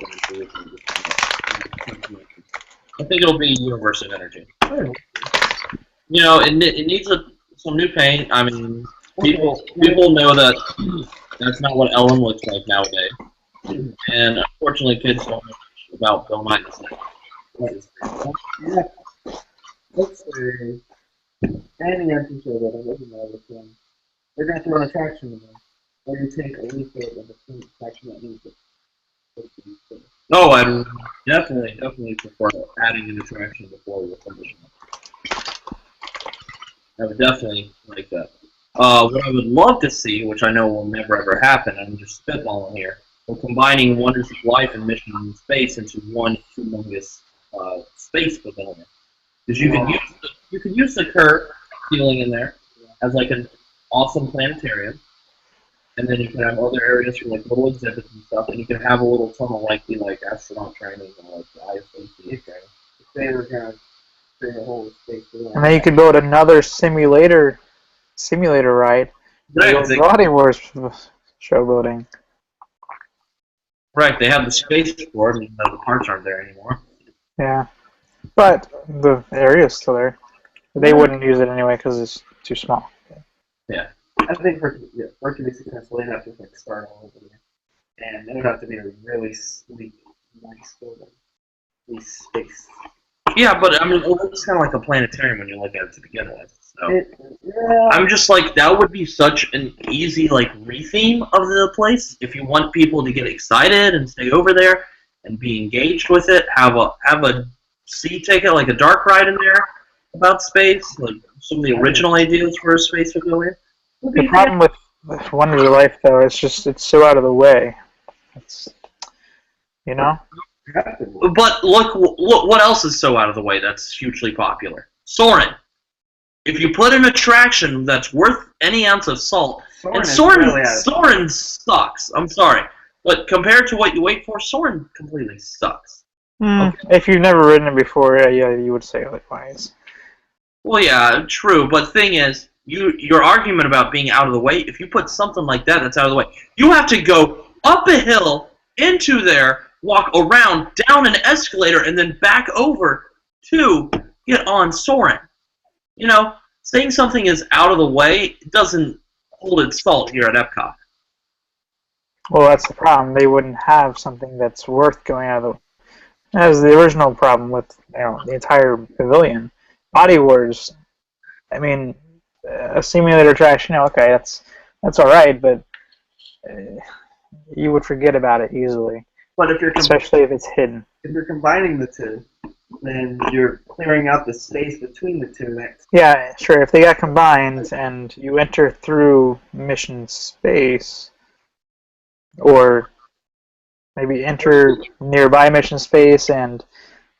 I think it'll be Universe of Energy. You know, it needs some new paint. I mean, people know that that's not what Ellen looks like nowadays. And unfortunately, kids don't know much about Bill Nye. Yeah. Let's say any empty show that I'm looking at with them, they're going to throw an attraction in there. Or you take a leaflet of the paint attraction that needs it. No, I definitely prefer adding an attraction before the finish. I would definitely like that. What I would love to see, which I know will never ever happen, I'm just spitballing here, we're combining Wonders of Life and Mission in Space into one humongous space pavilion. Because you could use the Kerr ceiling in there as like an awesome planetarium, and then you can have other areas for like little exhibits and stuff, and you can have a little tunnel like astronaut training and like the ISAC training. If they were going to bring a whole space pavilion. And then you could build another simulator ride. The Body Wars showboating. Right, they have the spaceport, and the parts aren't there anymore. Yeah, but the area is still there. They wouldn't use it anyway because it's too small. Yeah. I think for it to be successful, they'd have to like start all over again. And it would have to be a really sleek, nice building. Really space. Yeah, but I mean, it looks kind of like a planetarium when you look at it to begin with. So Yeah. I'm just like, that would be such an easy like retheme of the place. If you want people to get excited and stay over there and be engaged with it, have a sea ticket, like a dark ride in there about space, like some of the original ideas for a space pavilion. The problem with Wonders of Life, though, it's so out of the way. It's, you know? But look what else is so out of the way that's hugely popular. Soarin'. If you put an attraction that's worth any ounce of salt, and Soarin' sucks. I'm sorry. But compared to what you wait for, Soarin' completely sucks. Okay. If you've never ridden it before, yeah, you would say otherwise. Well, yeah, true. But thing is, your argument about being out of the way, if you put something like that that's out of the way, you have to go up a hill, into there, walk around, down an escalator, and then back over to get on Soarin'. You know, saying something is out of the way doesn't hold its salt here at Epcot. Well, that's the problem. They wouldn't have something that's worth going out of the way. That was the original problem with the entire pavilion. Body Wars, I mean, a simulator attraction, okay, that's all right, but you would forget about it easily. But if you're especially if it's hidden. If you're combining the two, then you're clearing out the space between the two. Yeah, sure. If they got combined and you enter through Mission Space, or maybe enter nearby Mission Space and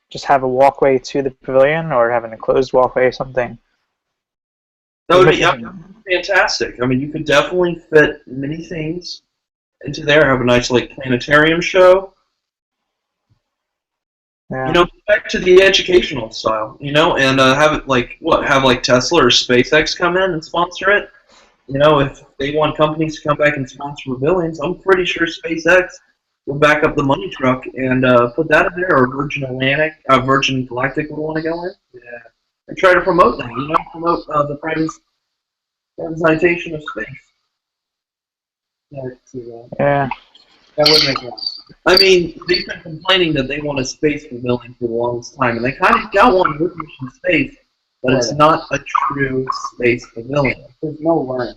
just have a walkway to the pavilion, or have an enclosed walkway or something. That would be fantastic. I mean, you could definitely fit many things into there. Have a nice planetarium show. Yeah. You know, back to the educational style. You know, and have it have Tesla or SpaceX come in and sponsor it. You know, if they want companies to come back and sponsor pavilions, I'm pretty sure SpaceX will back up the money truck and put that in there, or Virgin Galactic would want to go in. Yeah. And try to promote that, promote the privatization of space. Yeah. That would make sense. I mean, they've been complaining that they want a space pavilion for the longest time, and they kind of got one with Mission Space, but it's not a true space pavilion. There's no learning.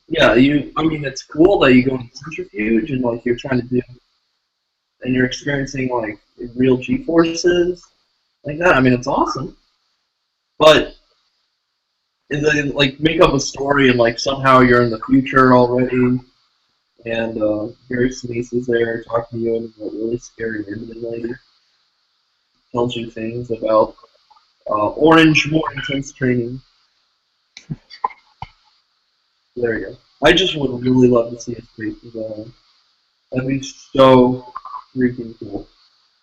Yeah, it's cool that you go in centrifuge and you're trying to do, and you're experiencing real G-forces like that. I mean, it's awesome, but they make up a story and somehow you're in the future already, and Gary Sinise is there talking to you in a really scary Indian lady. Tells you things about orange more intense training. There you go. I just would really love to see a space pavilion. That'd be so freaking cool.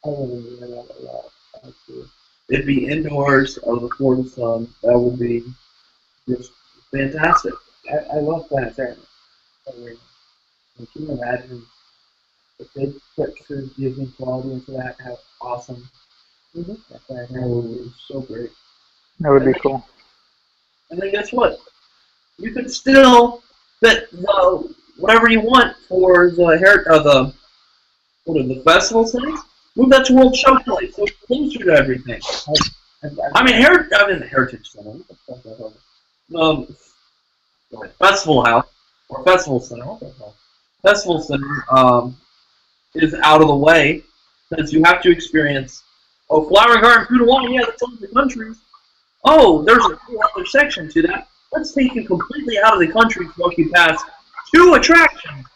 I wouldn't do that a lot, actually. It'd be indoors out of the Florida sun. That would be just fantastic. I love planetarium. Can you imagine if they put true Disney quality into that? How awesome! That planetarium would be so great. That would be cool. And then guess what? You could still fit whatever you want for the festival settings. Move that to World Showplace, so it's closer to everything. Heritage Center. Festival House or Festival Center. Festival Center is out of the way because you have to experience. Oh, Flower Garden, Putawan, yeah, that's all the countries. Oh, there's a whole other section to that. Let's take you completely out of the country to walk you past 2 attractions,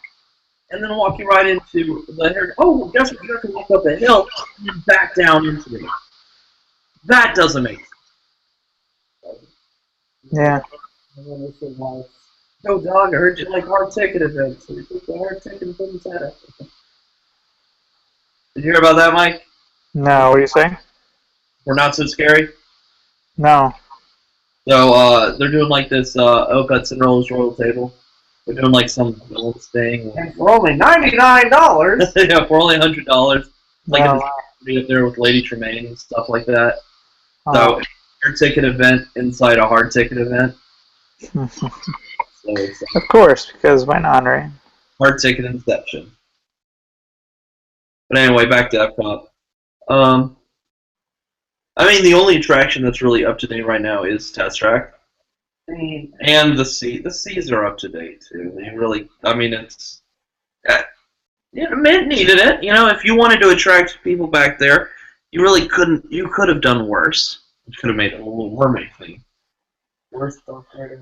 and then walk you right into the. Oh, guess what? You have to walk up a hill and then back down into it. That doesn't make sense. Yeah. No, dog, I heard you like hard ticket events. So you took the hard ticket and put them inside it. Did you hear about that, Mike? No, what are you saying? We're not so scary. No. So they're doing this Epcot Cinderella's Royal Table. They're doing some villains thing. And for only $99. Yeah, for only $100. Like Oh, be up there with Lady Tremaine and stuff like that. So hard ticket event inside a hard ticket event. So it's of course, because why not, right? hard ticket inception. But anyway, back to Epcot. The only attraction that's really up to date right now is Test Track. And the Sea. The Seas are up to date too. They really, it's. Mint needed it. If you wanted to attract people back there, you really couldn't. You could have done worse. You could have made it a Little Mermaid thing. Worst stuff right.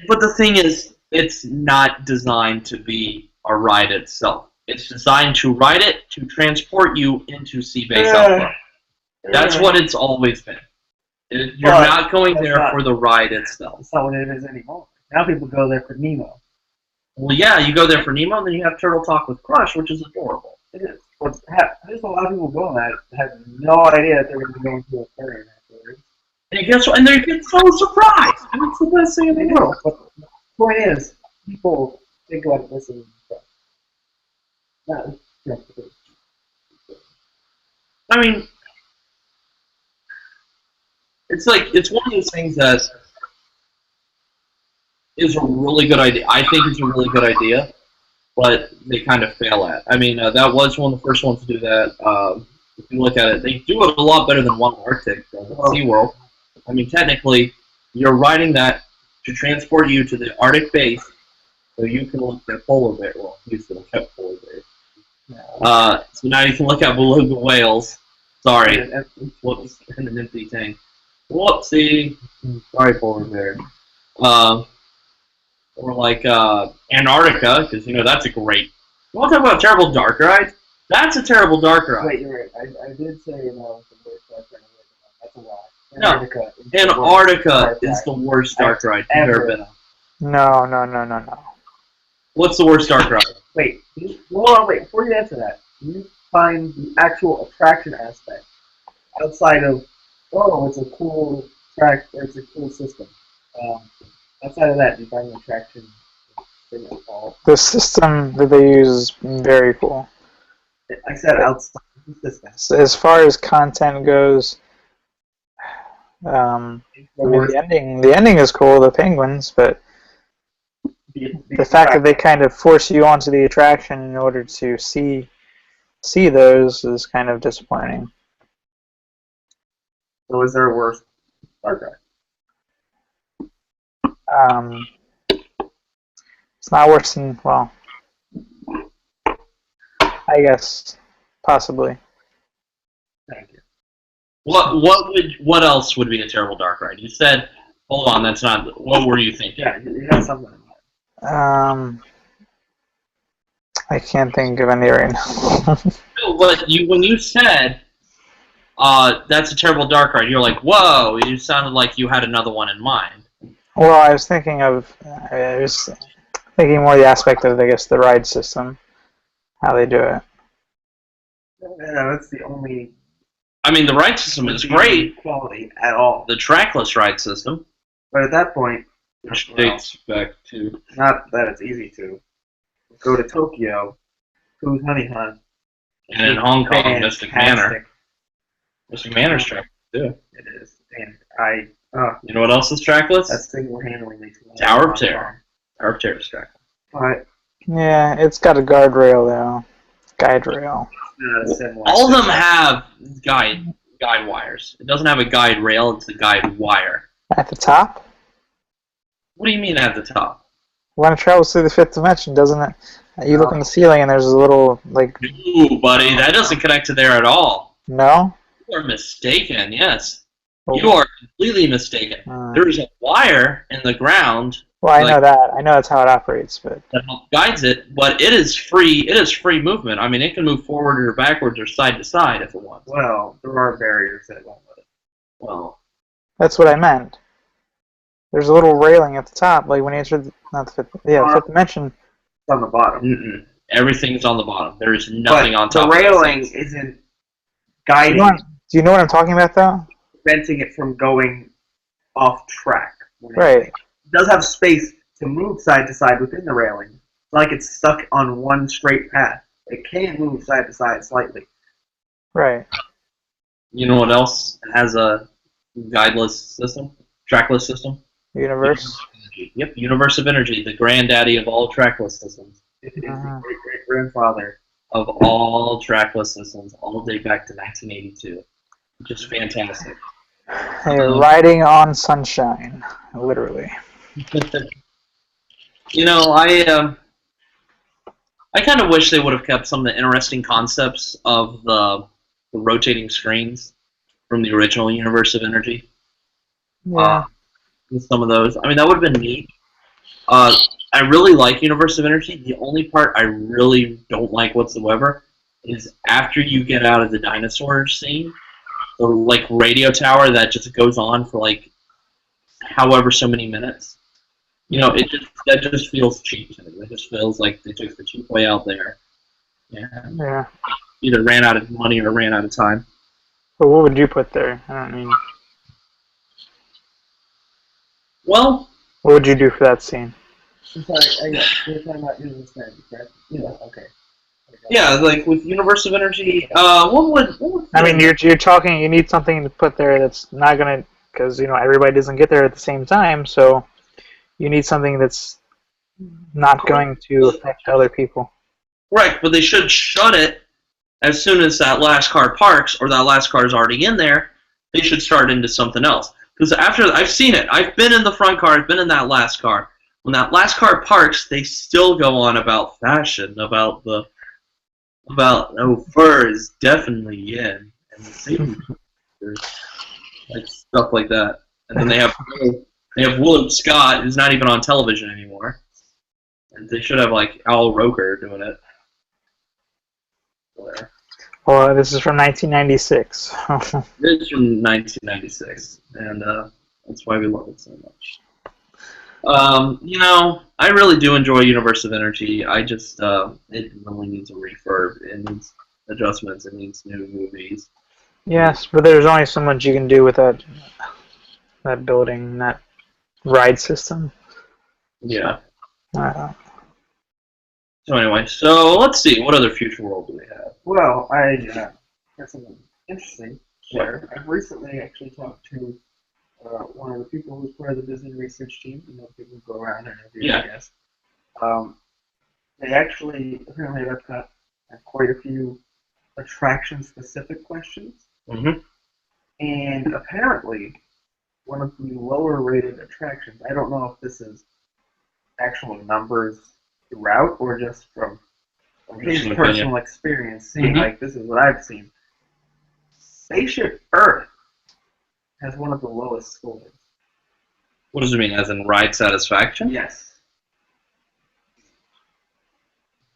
But the thing is, it's not designed to be a ride itself. It's designed to ride it to transport you into Seabase Alpha. That's what it's always been. You're But not going that's there not- for the ride itself. That's not what it is anymore. Now people go there for Nemo. Well, yeah, you go there for Nemo, and then you have Turtle Talk with Crush, which is adorable. It is. But there's a lot of people going that have no idea that they're going to be going to a aquarium afterwards. And guess what? And they get so surprised. And it's the best thing in They the do. world. But the point is, people think like this is not I mean, it's one of those things that is a really good idea. I think it's a really good idea, but they kind of fail at. I mean, that was one of the first ones to do that. If you look at it, they do it a lot better than One Arctic, SeaWorld. I mean, technically, you're riding that to transport you to the Arctic base, so you can look at polar bear. Well, you still kept polar bears. So now you can look at beluga whales. Sorry, whoops, in an empty tank. Whoopsie. Sorry, polar bear. Or like Antarctica, because that's a great. You want to talk about terrible dark ride? That's a terrible dark ride. Wait, you're right. I did say the worst dark ride. That's a lie. No. Antarctica is the Antarctica worst is the worst dark ride you've ever. ever been on. No. What's the worst dark ride? Wait, hold on, wait. Before you answer that, you find the actual attraction aspect outside of, oh, it's a cool track, it's a cool system. Outside of that, you find the attraction thing at all. The system that they use is very cool. I said outside of the system. So as far as content goes, I mean, the ending is cool, the penguins, but the fact that they kind of force you onto the attraction in order to see those is kind of disappointing. So is there a worse dark ride? It's not worse than, well, I guess possibly. Thank you. What else would be a terrible dark ride? You said, hold on, that's not. What were you thinking? Yeah, you got something in mind. I can't think of any right now. But when you said that's a terrible dark ride, you're like, whoa! You sounded like you had another one in mind. Well, I was thinking more the aspect of, I guess, the ride system, how they do it. Yeah, that's the only I mean, the ride system is great. quality at all. The trackless ride system, But at that point, which well, dates back to not that it's easy to go to Tokyo, cruise Honey Hunt, and in Hong Kong, Mystic Manor. fantastic. Mystic Manor's track too. It is, and You know what else is trackless? that single-handedly makes me Tower of Terror. Tower of Terror is trackless. But Yeah, it's got a guardrail though. Guide rail. not a similar. All of them have guide wires. It doesn't have a guide rail, it's a guide wire. At the top? What do you mean at the top? When it travels through the fifth dimension, doesn't it? You look on the ceiling and there's a little, like, Ooh, buddy, that doesn't connect to there at all. no? You are mistaken, yes. Oh. You are completely mistaken. There's a wire in the ground Well, I know that. I know that's how it operates, but that guides it, but it is free. It is free movement. I mean, it can move forward or backwards or side to side if it wants. Well, there are barriers that won't let it. Well, that's what I meant. There's a little railing at the top, like when you enter the fifth dimension. It's on the bottom. mm-mm. Everything's on the bottom. There is nothing But on top. the of those railing things. isn't Do guiding, you know what I'm talking about, though? preventing it from going off track. Right. It does have space to move side to side within the railing. It's like it's stuck on one straight path. It can move side to side slightly. Right. You know what else has a guideless system, trackless system? Universe. Yep, Universe of Energy, the granddaddy of all trackless systems. It is the Uh-huh. great-great-grandfather. Of all trackless systems, all date back to 1982. Just fantastic. Hey, riding on sunshine, literally. You know, I kind of wish they would have kept some of the interesting concepts of the rotating screens from the original Universe of Energy. Yeah. With some of those, I mean, that would have been neat. I I really like Universe of Energy. The only part I really don't like whatsoever is after you get out of the dinosaur scene, the like radio tower that just goes on for like however so many minutes. You know, that just feels cheap to me. It just feels like they took the cheap way out there. Yeah. Yeah. Either ran out of money or ran out of time. But what would you put there? I mean, Well, what would you do for that scene? I'm sorry, you're talking about using this name, correct? Yeah, okay. yeah, like with Universe of Energy, what would I mean, you're talking. You need something to put there that's not gonna, because everybody doesn't get there at the same time. So you need something that's not going to affect other people. Correct, but they should shut it as soon as that last car parks or that last car is already in there. They should start into something else. Because after I've seen it, I've been in the front car, I've been in that last car. When that last car parks, they still go on about fashion, about fur is definitely in, and safety features, like stuff like that. And then they have Willard Scott, who's not even on television anymore. And they should have like Al Roker doing it. Whatever. Well, this is from 1996. It is from 1996, and that's why we love it so much. I really do enjoy Universe of Energy. I just, it really needs a refurb. It needs adjustments. It needs new movies. Yes, but there's only so much you can do with that building, that ride system. Yeah. Uh, So anyway, so let's see. What other future world do we have? Well, I got something interesting there. I've recently actually talked to one of the people who's part of the Disney research team. People who go around and interview, Yeah. I guess. They actually, apparently, they've got quite a few attraction-specific questions. Mm-hmm. And apparently, one of the lower-rated attractions, I don't know if this is actual numbers throughout or just from his personal experience, seeing like this is what I've seen. Spaceship Earth has one of the lowest scores. What does it mean? As in ride satisfaction? Yes.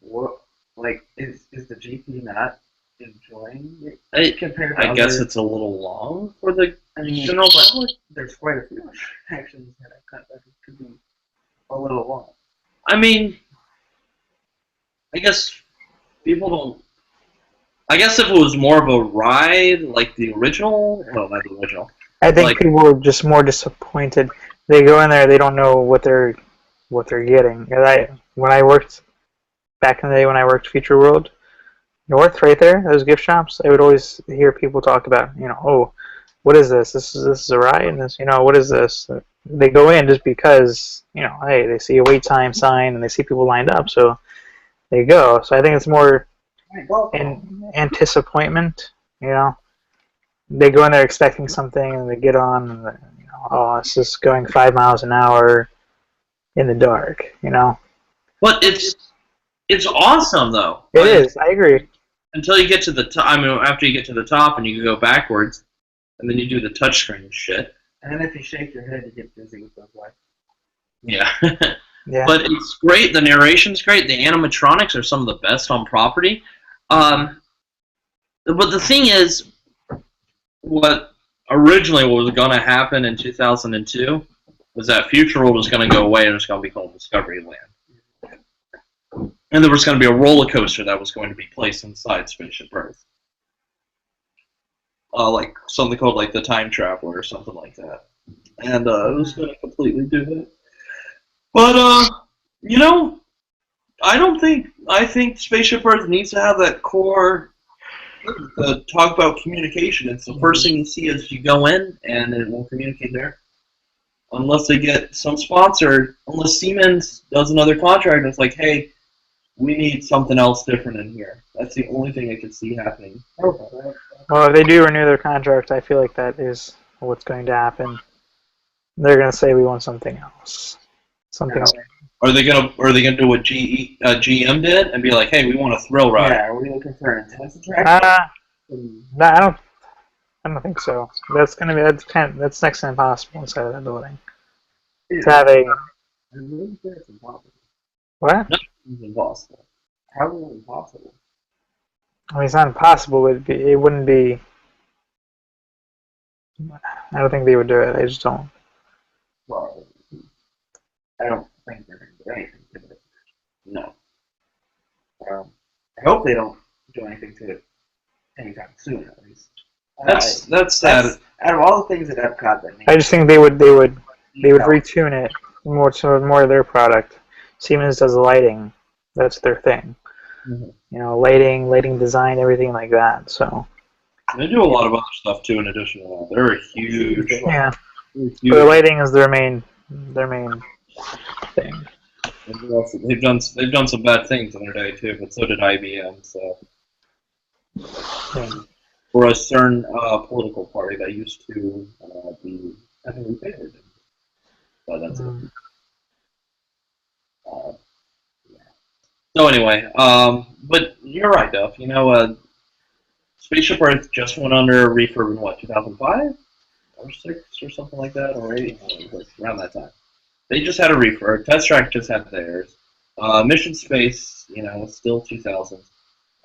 What? Like, is the GP not enjoying it compared to I guess other, it's a little long for the I general public. there's quite a few attractions that I cut that could be a little long. I mean, I guess people don't. I guess if it was more of a ride, like the original, well, not the original. I think Like- people are just more disappointed. They go in there, they don't know what they're getting. And when I worked back in the day, when I worked Future World North, right there, those gift shops, I would always hear people talk about, oh, what is this? This is a ride, and this, what is this? They go in just because, hey, they see a wait time sign and they see people lined up, so they go. So I think it's more anticipation. They go in there expecting something, and they get on, and it's just going 5 miles an hour in the dark. But it's awesome though. It is. I agree. Until you get to the top. I mean, after you get to the top and you can go backwards, and then you do the touchscreen shit. And then if you shake your head, you get dizzy with those lights. Yeah. Yeah. But it's great. The narration's great. The animatronics are some of the best on property. But the thing is, what originally was going to happen in 2002 was that Future World was going to go away and it was going to be called Discovery Land. And there was going to be a roller coaster that was going to be placed inside Spaceship Earth. Like something called like the Time Traveler or something like that. And it was going to completely do that. But, I think Spaceship Earth needs to have that core talk about communication. It's the first thing you see as you go in, and it will communicate there. Unless they get some sponsor, unless Siemens does another contract, it's like, hey, we need something else different in here. That's the only thing I can see happening. Well, if they do renew their contract, I feel like that is what's going to happen. They're going to say we want something else. Something else. Are they gonna do what GM did and be like, hey, we want a thrill ride? Yeah, are we looking for an intense attraction? No, I don't think so. That's next to impossible inside of that building. To have a What? It's impossible. How is it impossible? I mean, it's not impossible. It wouldn't be. I don't think they would do it. I just don't. Well, I don't think they're going to do anything to it. No. I hope they don't do anything to it anytime soon, at least. That's sad. Out of all the things at Epcot that I just think they would retune it more to more of their product. Siemens does lighting. That's their thing. Mhm. You know, lighting design, everything like that. So They do a lot of other stuff too. In addition to that, they're a huge. yeah, huge but lighting is their main thing. They've done some bad things in their day too, but so did IBM. So, Yeah. for a certain political party that used to be heavily favored. But that's it. So anyway, but you're right, Duff. You know, Spaceship Earth just went under a refurb in what, 2005 or 6 or something like that, or 8, around that time. They just had a refurb. Test Track just had theirs. Mission Space, you know, is still 2000s.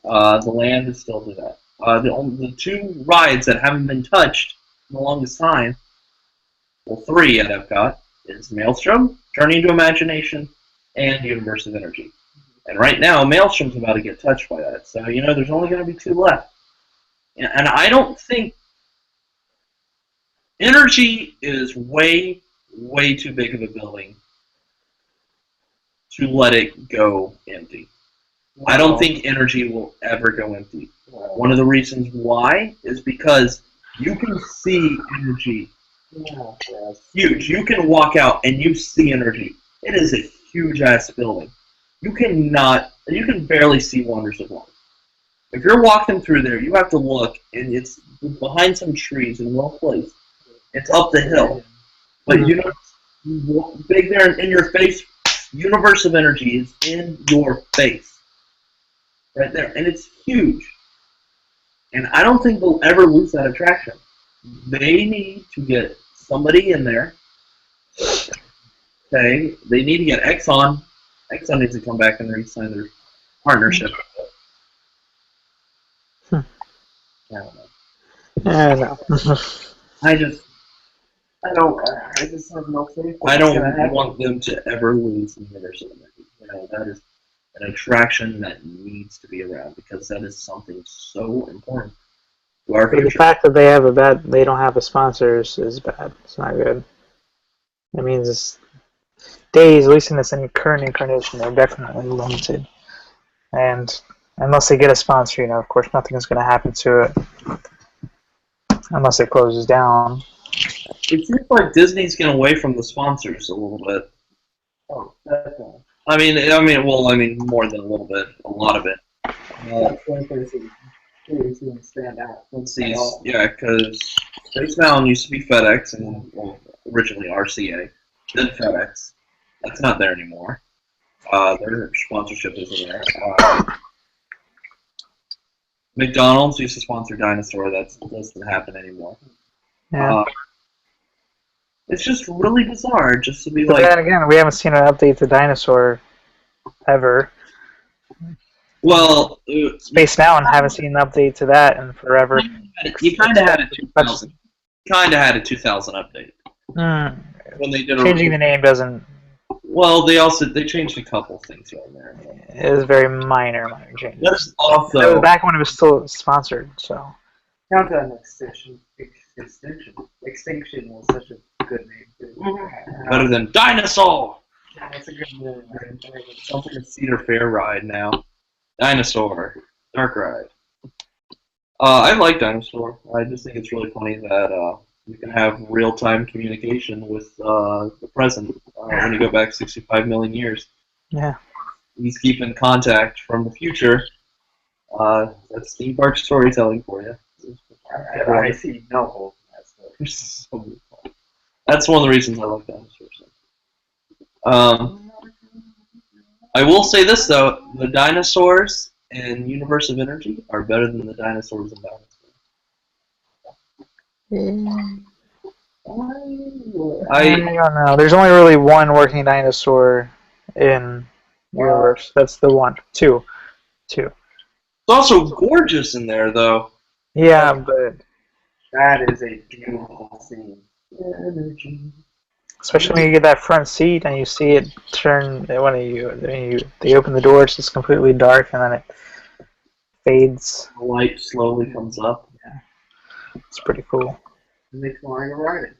The Land is still to that. The two rides that haven't been touched in the longest time, well, 3 at Epcot, is Maelstrom, Journey into Imagination, and Universe of Energy. And right now, Maelstrom's about to get touched by that. So, you know, there's only going to be 2 left. And I don't think Energy is way, way too big of a building to let it go empty. I don't think Energy will ever go empty. One of the reasons why is because you can see Energy huge. You can walk out and you see Energy. It is a huge-ass building. You can barely see Wonders of Light. If you're walking through there, you have to look, and it's behind some trees and well placed. It's up the hill. But you know, big there in your face, Universe of Energy is in your face. Right there. And it's huge. And I don't think they'll ever lose that attraction. They need to get somebody in there. Okay, they need to get Exxon. Exxon needs to come back and re-sign their partnership. I don't know. I know. I just have no faith. I don't want them to ever lose the Universe of Energy. You know, that is an attraction that needs to be around because that is something so important to our But the future. fact that they don't have a sponsor is bad. It's not good. That means it's days, at least in this current incarnation, they're definitely limited. And unless they get a sponsor, you know, of course, nothing is going to happen to it unless it closes down. It seems like Disney's getting away from the sponsors a little bit. Oh, definitely. I mean, more than a little bit, a lot of it. Stand out. Let's see, yeah, because Space Mountain used to be FedEx and originally RCA, then FedEx. That's not there anymore. Their sponsorship isn't there. McDonald's used to sponsor Dinosaur. That doesn't happen anymore. Yeah. It's just really bizarre just to be But like, then again, we haven't seen an update to Dinosaur ever. well, Space Mountain, haven't seen an update to that in forever. you kind of had a 2000. Kind of had a 2000 update when they did Changing the name doesn't. Well, they changed a couple things here and there. It was very minor changes. That's That was also back when it was still sponsored, so. Countdown Extinction. Extinction was such a good name. Too. better than Dinosaur. That's a good name. Sounds like a Cedar Fair ride now. Dinosaur. Dark ride. I like Dinosaur. I just think it's really funny that you can have real-time communication with the present when you go back 65 million years. Yeah. He's keeping contact from the future. That's theme park storytelling for you. I see no hope in that stuff. That's one of the reasons I like Dinosaurs. I will say this though: the dinosaurs in Universe of Energy are better than the dinosaurs in Dinosaur. I don't know. There's only really one working dinosaur in universe. That's the one. Two. It's also gorgeous in there, though. Yeah, but That is a beautiful scene. Energy. especially when you get that front seat and you see it turn when they open the doors, it's completely dark and then it fades. The light slowly comes up. It's pretty cool. It makes me want to ride it.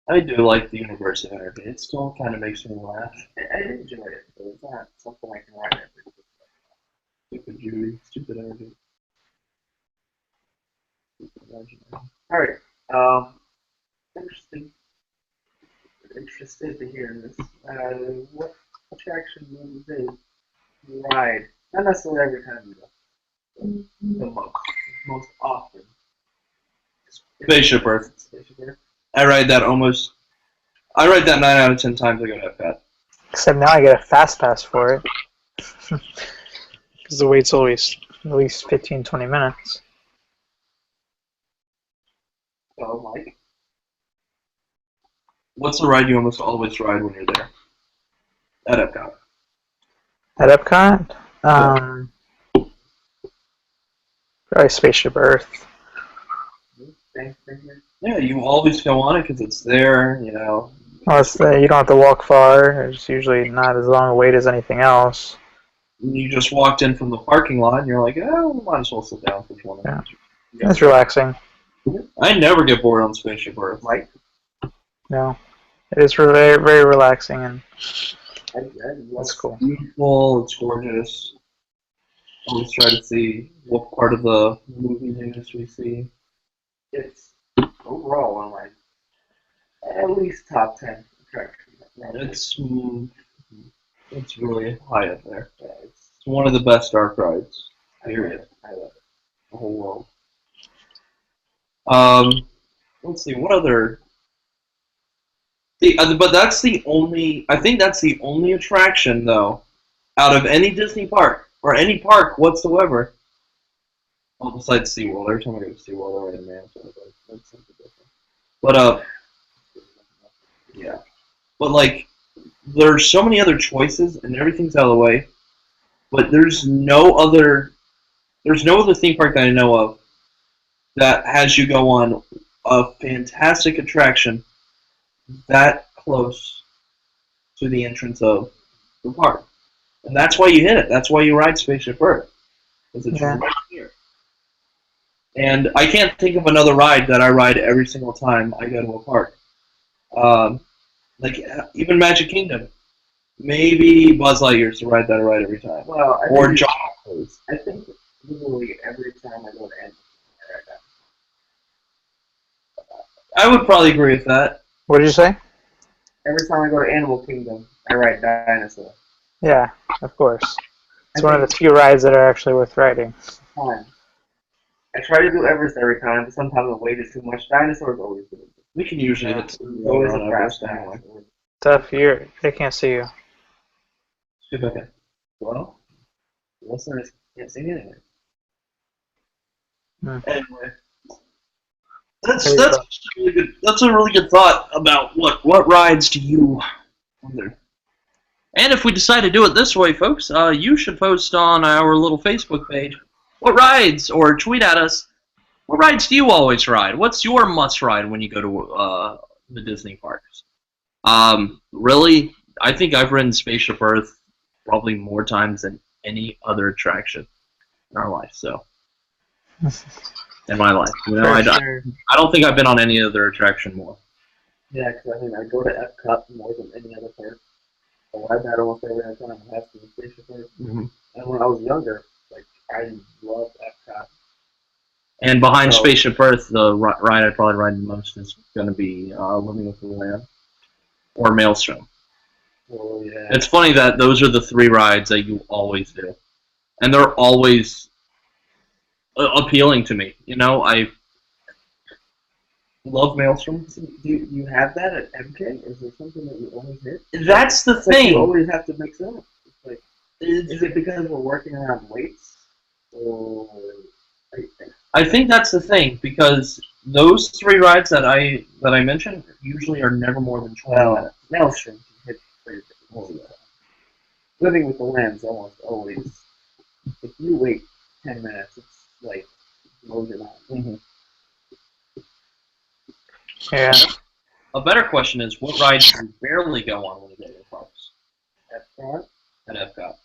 I do like the universe of energy. It still kind of makes me laugh. I enjoy it, but it's not something I can ride every day. Stupid Judy. Stupid energy. Alright. Interesting. Interested to hear this. What attraction would they ride? Not necessarily every time you go. The most often. Spaceship Earth. Spaceship Earth. I ride that 9 out of 10 times I go to Epcot. Except now I get a fast pass for it. Because the wait's always at least 15-20 minutes. So, Mike. What's the ride you almost always ride when you're there? At Epcot. At Epcot? Probably Spaceship Earth. Same thing here. Yeah, you always go on it because it's there, you know. Well, you don't have to walk far. It's usually not as long a wait as anything else. You just walked in from the parking lot and you're like, oh, might as well sit down for 20 minutes. It's relaxing. I never get bored on Spaceship Earth. Mike. No, it is very, very relaxing and I love that's cool. Beautiful, it's gorgeous. Always try to see what part of the movie news we see. It's overall one of my at least top 10 attractions. It's really high up there. Yeah, It's one of the best dark rides. I love Period. it. I love it. The whole world. Let's see, what other? But that's the only. I think that's the only attraction, though, out of any Disney park or any park whatsoever. Well, besides SeaWorld. Every time I go to SeaWorld, I ride a man. So that's something different. But yeah. But like, there's so many other choices, and everything's out of the way. But there's no other theme park that I know of that has you go on a fantastic attraction that close to the entrance of the park. And that's why you hit it. That's why you ride Spaceship Earth. Because it's right here. And I can't think of another ride that I ride every single time I go to a park. Like, even Magic Kingdom. Maybe Buzz Lightyear's the ride that I ride every time. Well, Or Jaws. I think literally every time I go to Animal Kingdom, I ride that. I would probably agree with that. What did you say? Every time I go to Animal Kingdom, I ride Dinosaur. Yeah, of course. It's one of the few rides that are actually worth riding. Fine. I try to do Everest every time, but sometimes the wait is too much. Dinosaur is always good. We can usually hit It's always a fast anyway. Tough, they can't see you. See if I can. Well, listeners can't see anything. Anyway, that's a really good. That's a really good thought about what rides do you wonder. And if we decide to do it this way, folks, you should post on our little Facebook page what rides, or tweet at us. What rides do you always ride? What's your must ride when you go to the Disney parks? Really, I think I've ridden Spaceship Earth probably more times than any other attraction in our life. So, in my life, you know, I don't think I've been on any other attraction more. Yeah, because I think I go to Epcot more than any other park. I ride that almost every other time I have to the Spaceship Earth. Mm-hmm. And when I was younger, like, I loved Epcot. And behind Spaceship Earth, the ride I'd probably ride the most is going to be Living with the Land or Maelstrom. Oh, yeah. It's funny that those are the three rides that you always do. And they're always appealing to me. You know, I love Maelstrom. So, do you have that at MK? Is there something that you always hit? That's the It's like thing. you always have to mix it up. It's like, is it because we're working around weights? Or... I think that's the thing, because those three rides that I mentioned usually are never more than 20 minutes. Maelstrom hit pretty big. living with the lens almost always. If you wait 10 minutes, it's like blows your mind. Yeah. A better question is, what rides do you barely go on when you go to the parks Epcot, at Epcot?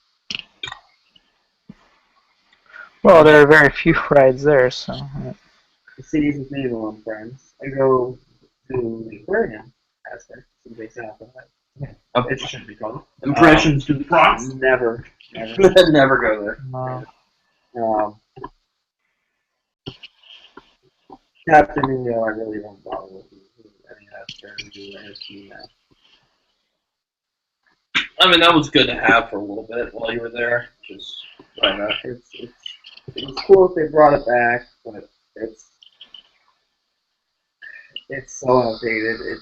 Well, there are very few rides there, so. the cities with Naval and friends. I go to the aquarium aspect, some base out of that. It shouldn't be called. Impressions to the parks? Never. Never go there. No. Captain Nemo, I really don't bother with. I mean, that's fair to do that. I mean, that was good to have for a little bit while you were there. Just why not? It's cool if they brought it back, but it's so outdated.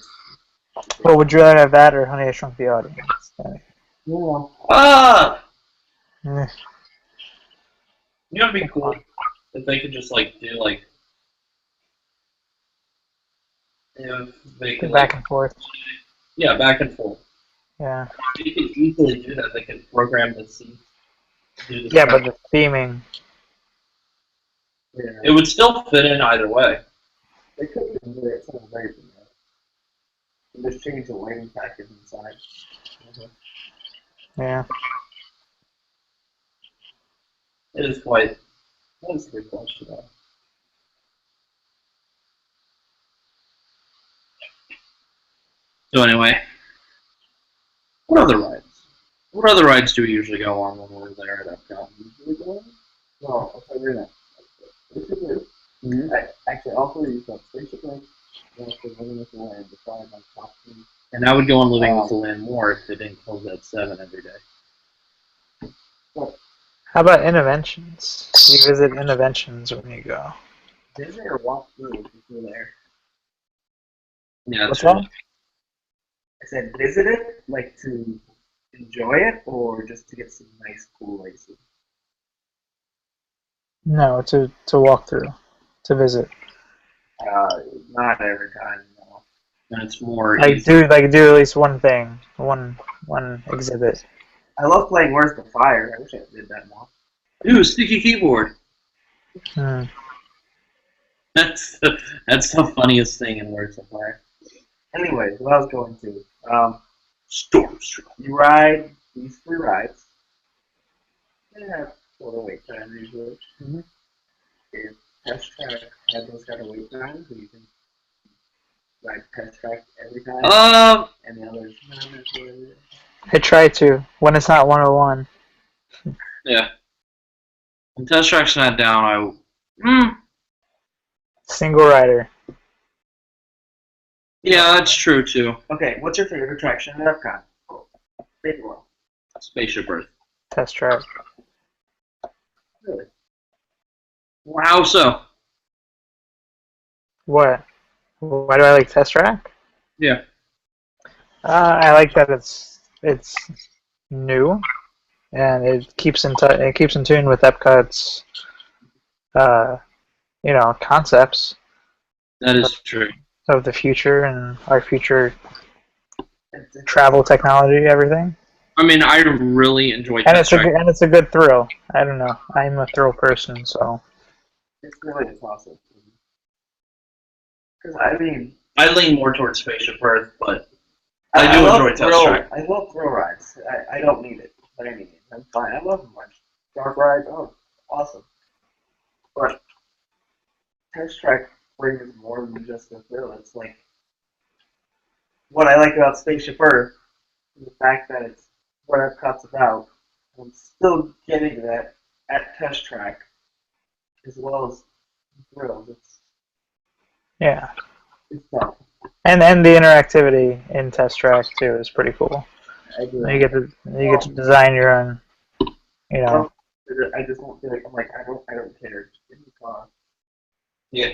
Well, would you rather have that or Honey, I Shrunk the Audience? Yeah. Ah! Eh, You know what'd be cool? If they could just, like, do, like... You know, they could, back like... and forth. Yeah, back and forth. Yeah. You could easily do that. They could program the seats. Do the Yeah, but the theming. Yeah. It would still fit in either way. They could do something very similar. And just change the lighting package inside. Yeah. It is quite... That is a good question, though. So anyway, what other rides? What other rides do we usually go on when we're there at Epcot? No, I'll tell you that. Actually, also use that Spaceship Earth. Living with the Land, the five on top team. And I would go on Living with the Land more if they didn't close at 7 every day. How about Interventions? You visit Interventions when you go. Visit or walk through if you're there. Yeah, What's that's that? I said visit it, like to enjoy it, or just to get some nice, cool laces. No, to walk through, to visit. Not every time, no. And it's more Like easy. do at least one thing, one exhibit. I love playing Where's the Fire. I wish I did that more. Ooh, sticky keyboard. Hmm. That's the funniest thing in Where's the Fire. Anyways, what I was going to, Stormstruck. you ride these 3 rides. They have sort of wait time usually. If Test Track had those kind of wait times, so you can ride Test Track every time, and the others, not necessarily. I try to when it's not 101. Yeah. When Test Track's not down, Single rider. Yeah, that's true too. Okay, what's your favorite attraction at Epcot? Big World. Spaceship Earth. Test track. Really? How so? What? Why do I like Test track? Yeah. I like that it's new, and it keeps in tune with Epcot's concepts That is true. of the future and our future travel technology, everything. I mean, I really enjoy And Test Track. it's a good thrill. I don't know. I'm a thrill person, so It's really awesome. Because, I mean, I lean more towards Spaceship Earth, but I do love enjoy Test thrill- Track. I love thrill rides. I don't need it by any means. I'm fine. I love them much. Dark rides, oh, awesome. But Test Track brings more than just a thrill. It's like what I like about Spaceship Earth is the fact that it's what Epcot's about. I'm still getting that at Test Track as well as thrills. yeah. It's fun. And the interactivity in Test Track too is pretty cool. I do. You get to design your own, I just won't feel like I'm like I don't care. Just give me a car. Yeah.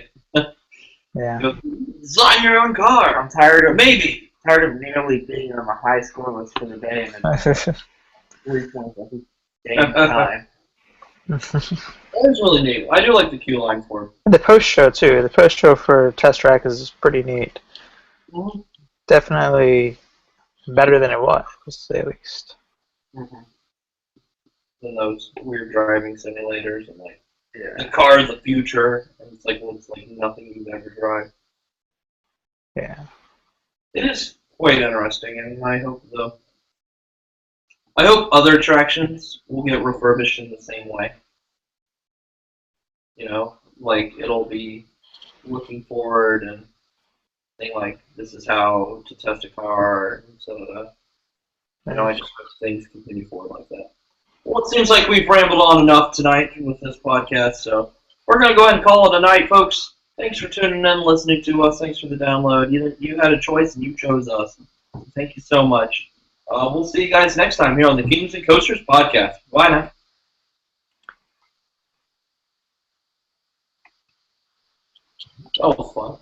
Yeah. Design your own car. I'm tired of Maybe. nearly being on the high score list for the day and then 3 points every damn time. That is really neat. I do like the queue line for The post show too. The post show for Test Track is pretty neat. Definitely better than it was, to say the least. Mm-hmm. than those weird driving simulators and like the Yeah. car of the future, and it's like looks like nothing you've ever drive. Yeah. It is quite interesting, and I hope other attractions will get refurbished in the same way. You know, like it'll be looking forward and saying like this is how to test a car and so I just hope things continue forward like that. Well, it seems like we've rambled on enough tonight with this podcast, so we're gonna go ahead and call it a night, folks. Thanks for tuning in, listening to us. Thanks for the download. You had a choice and you chose us. Thank you so much. We'll see you guys next time here on the Kings and Coasters podcast. Bye now. That was fun.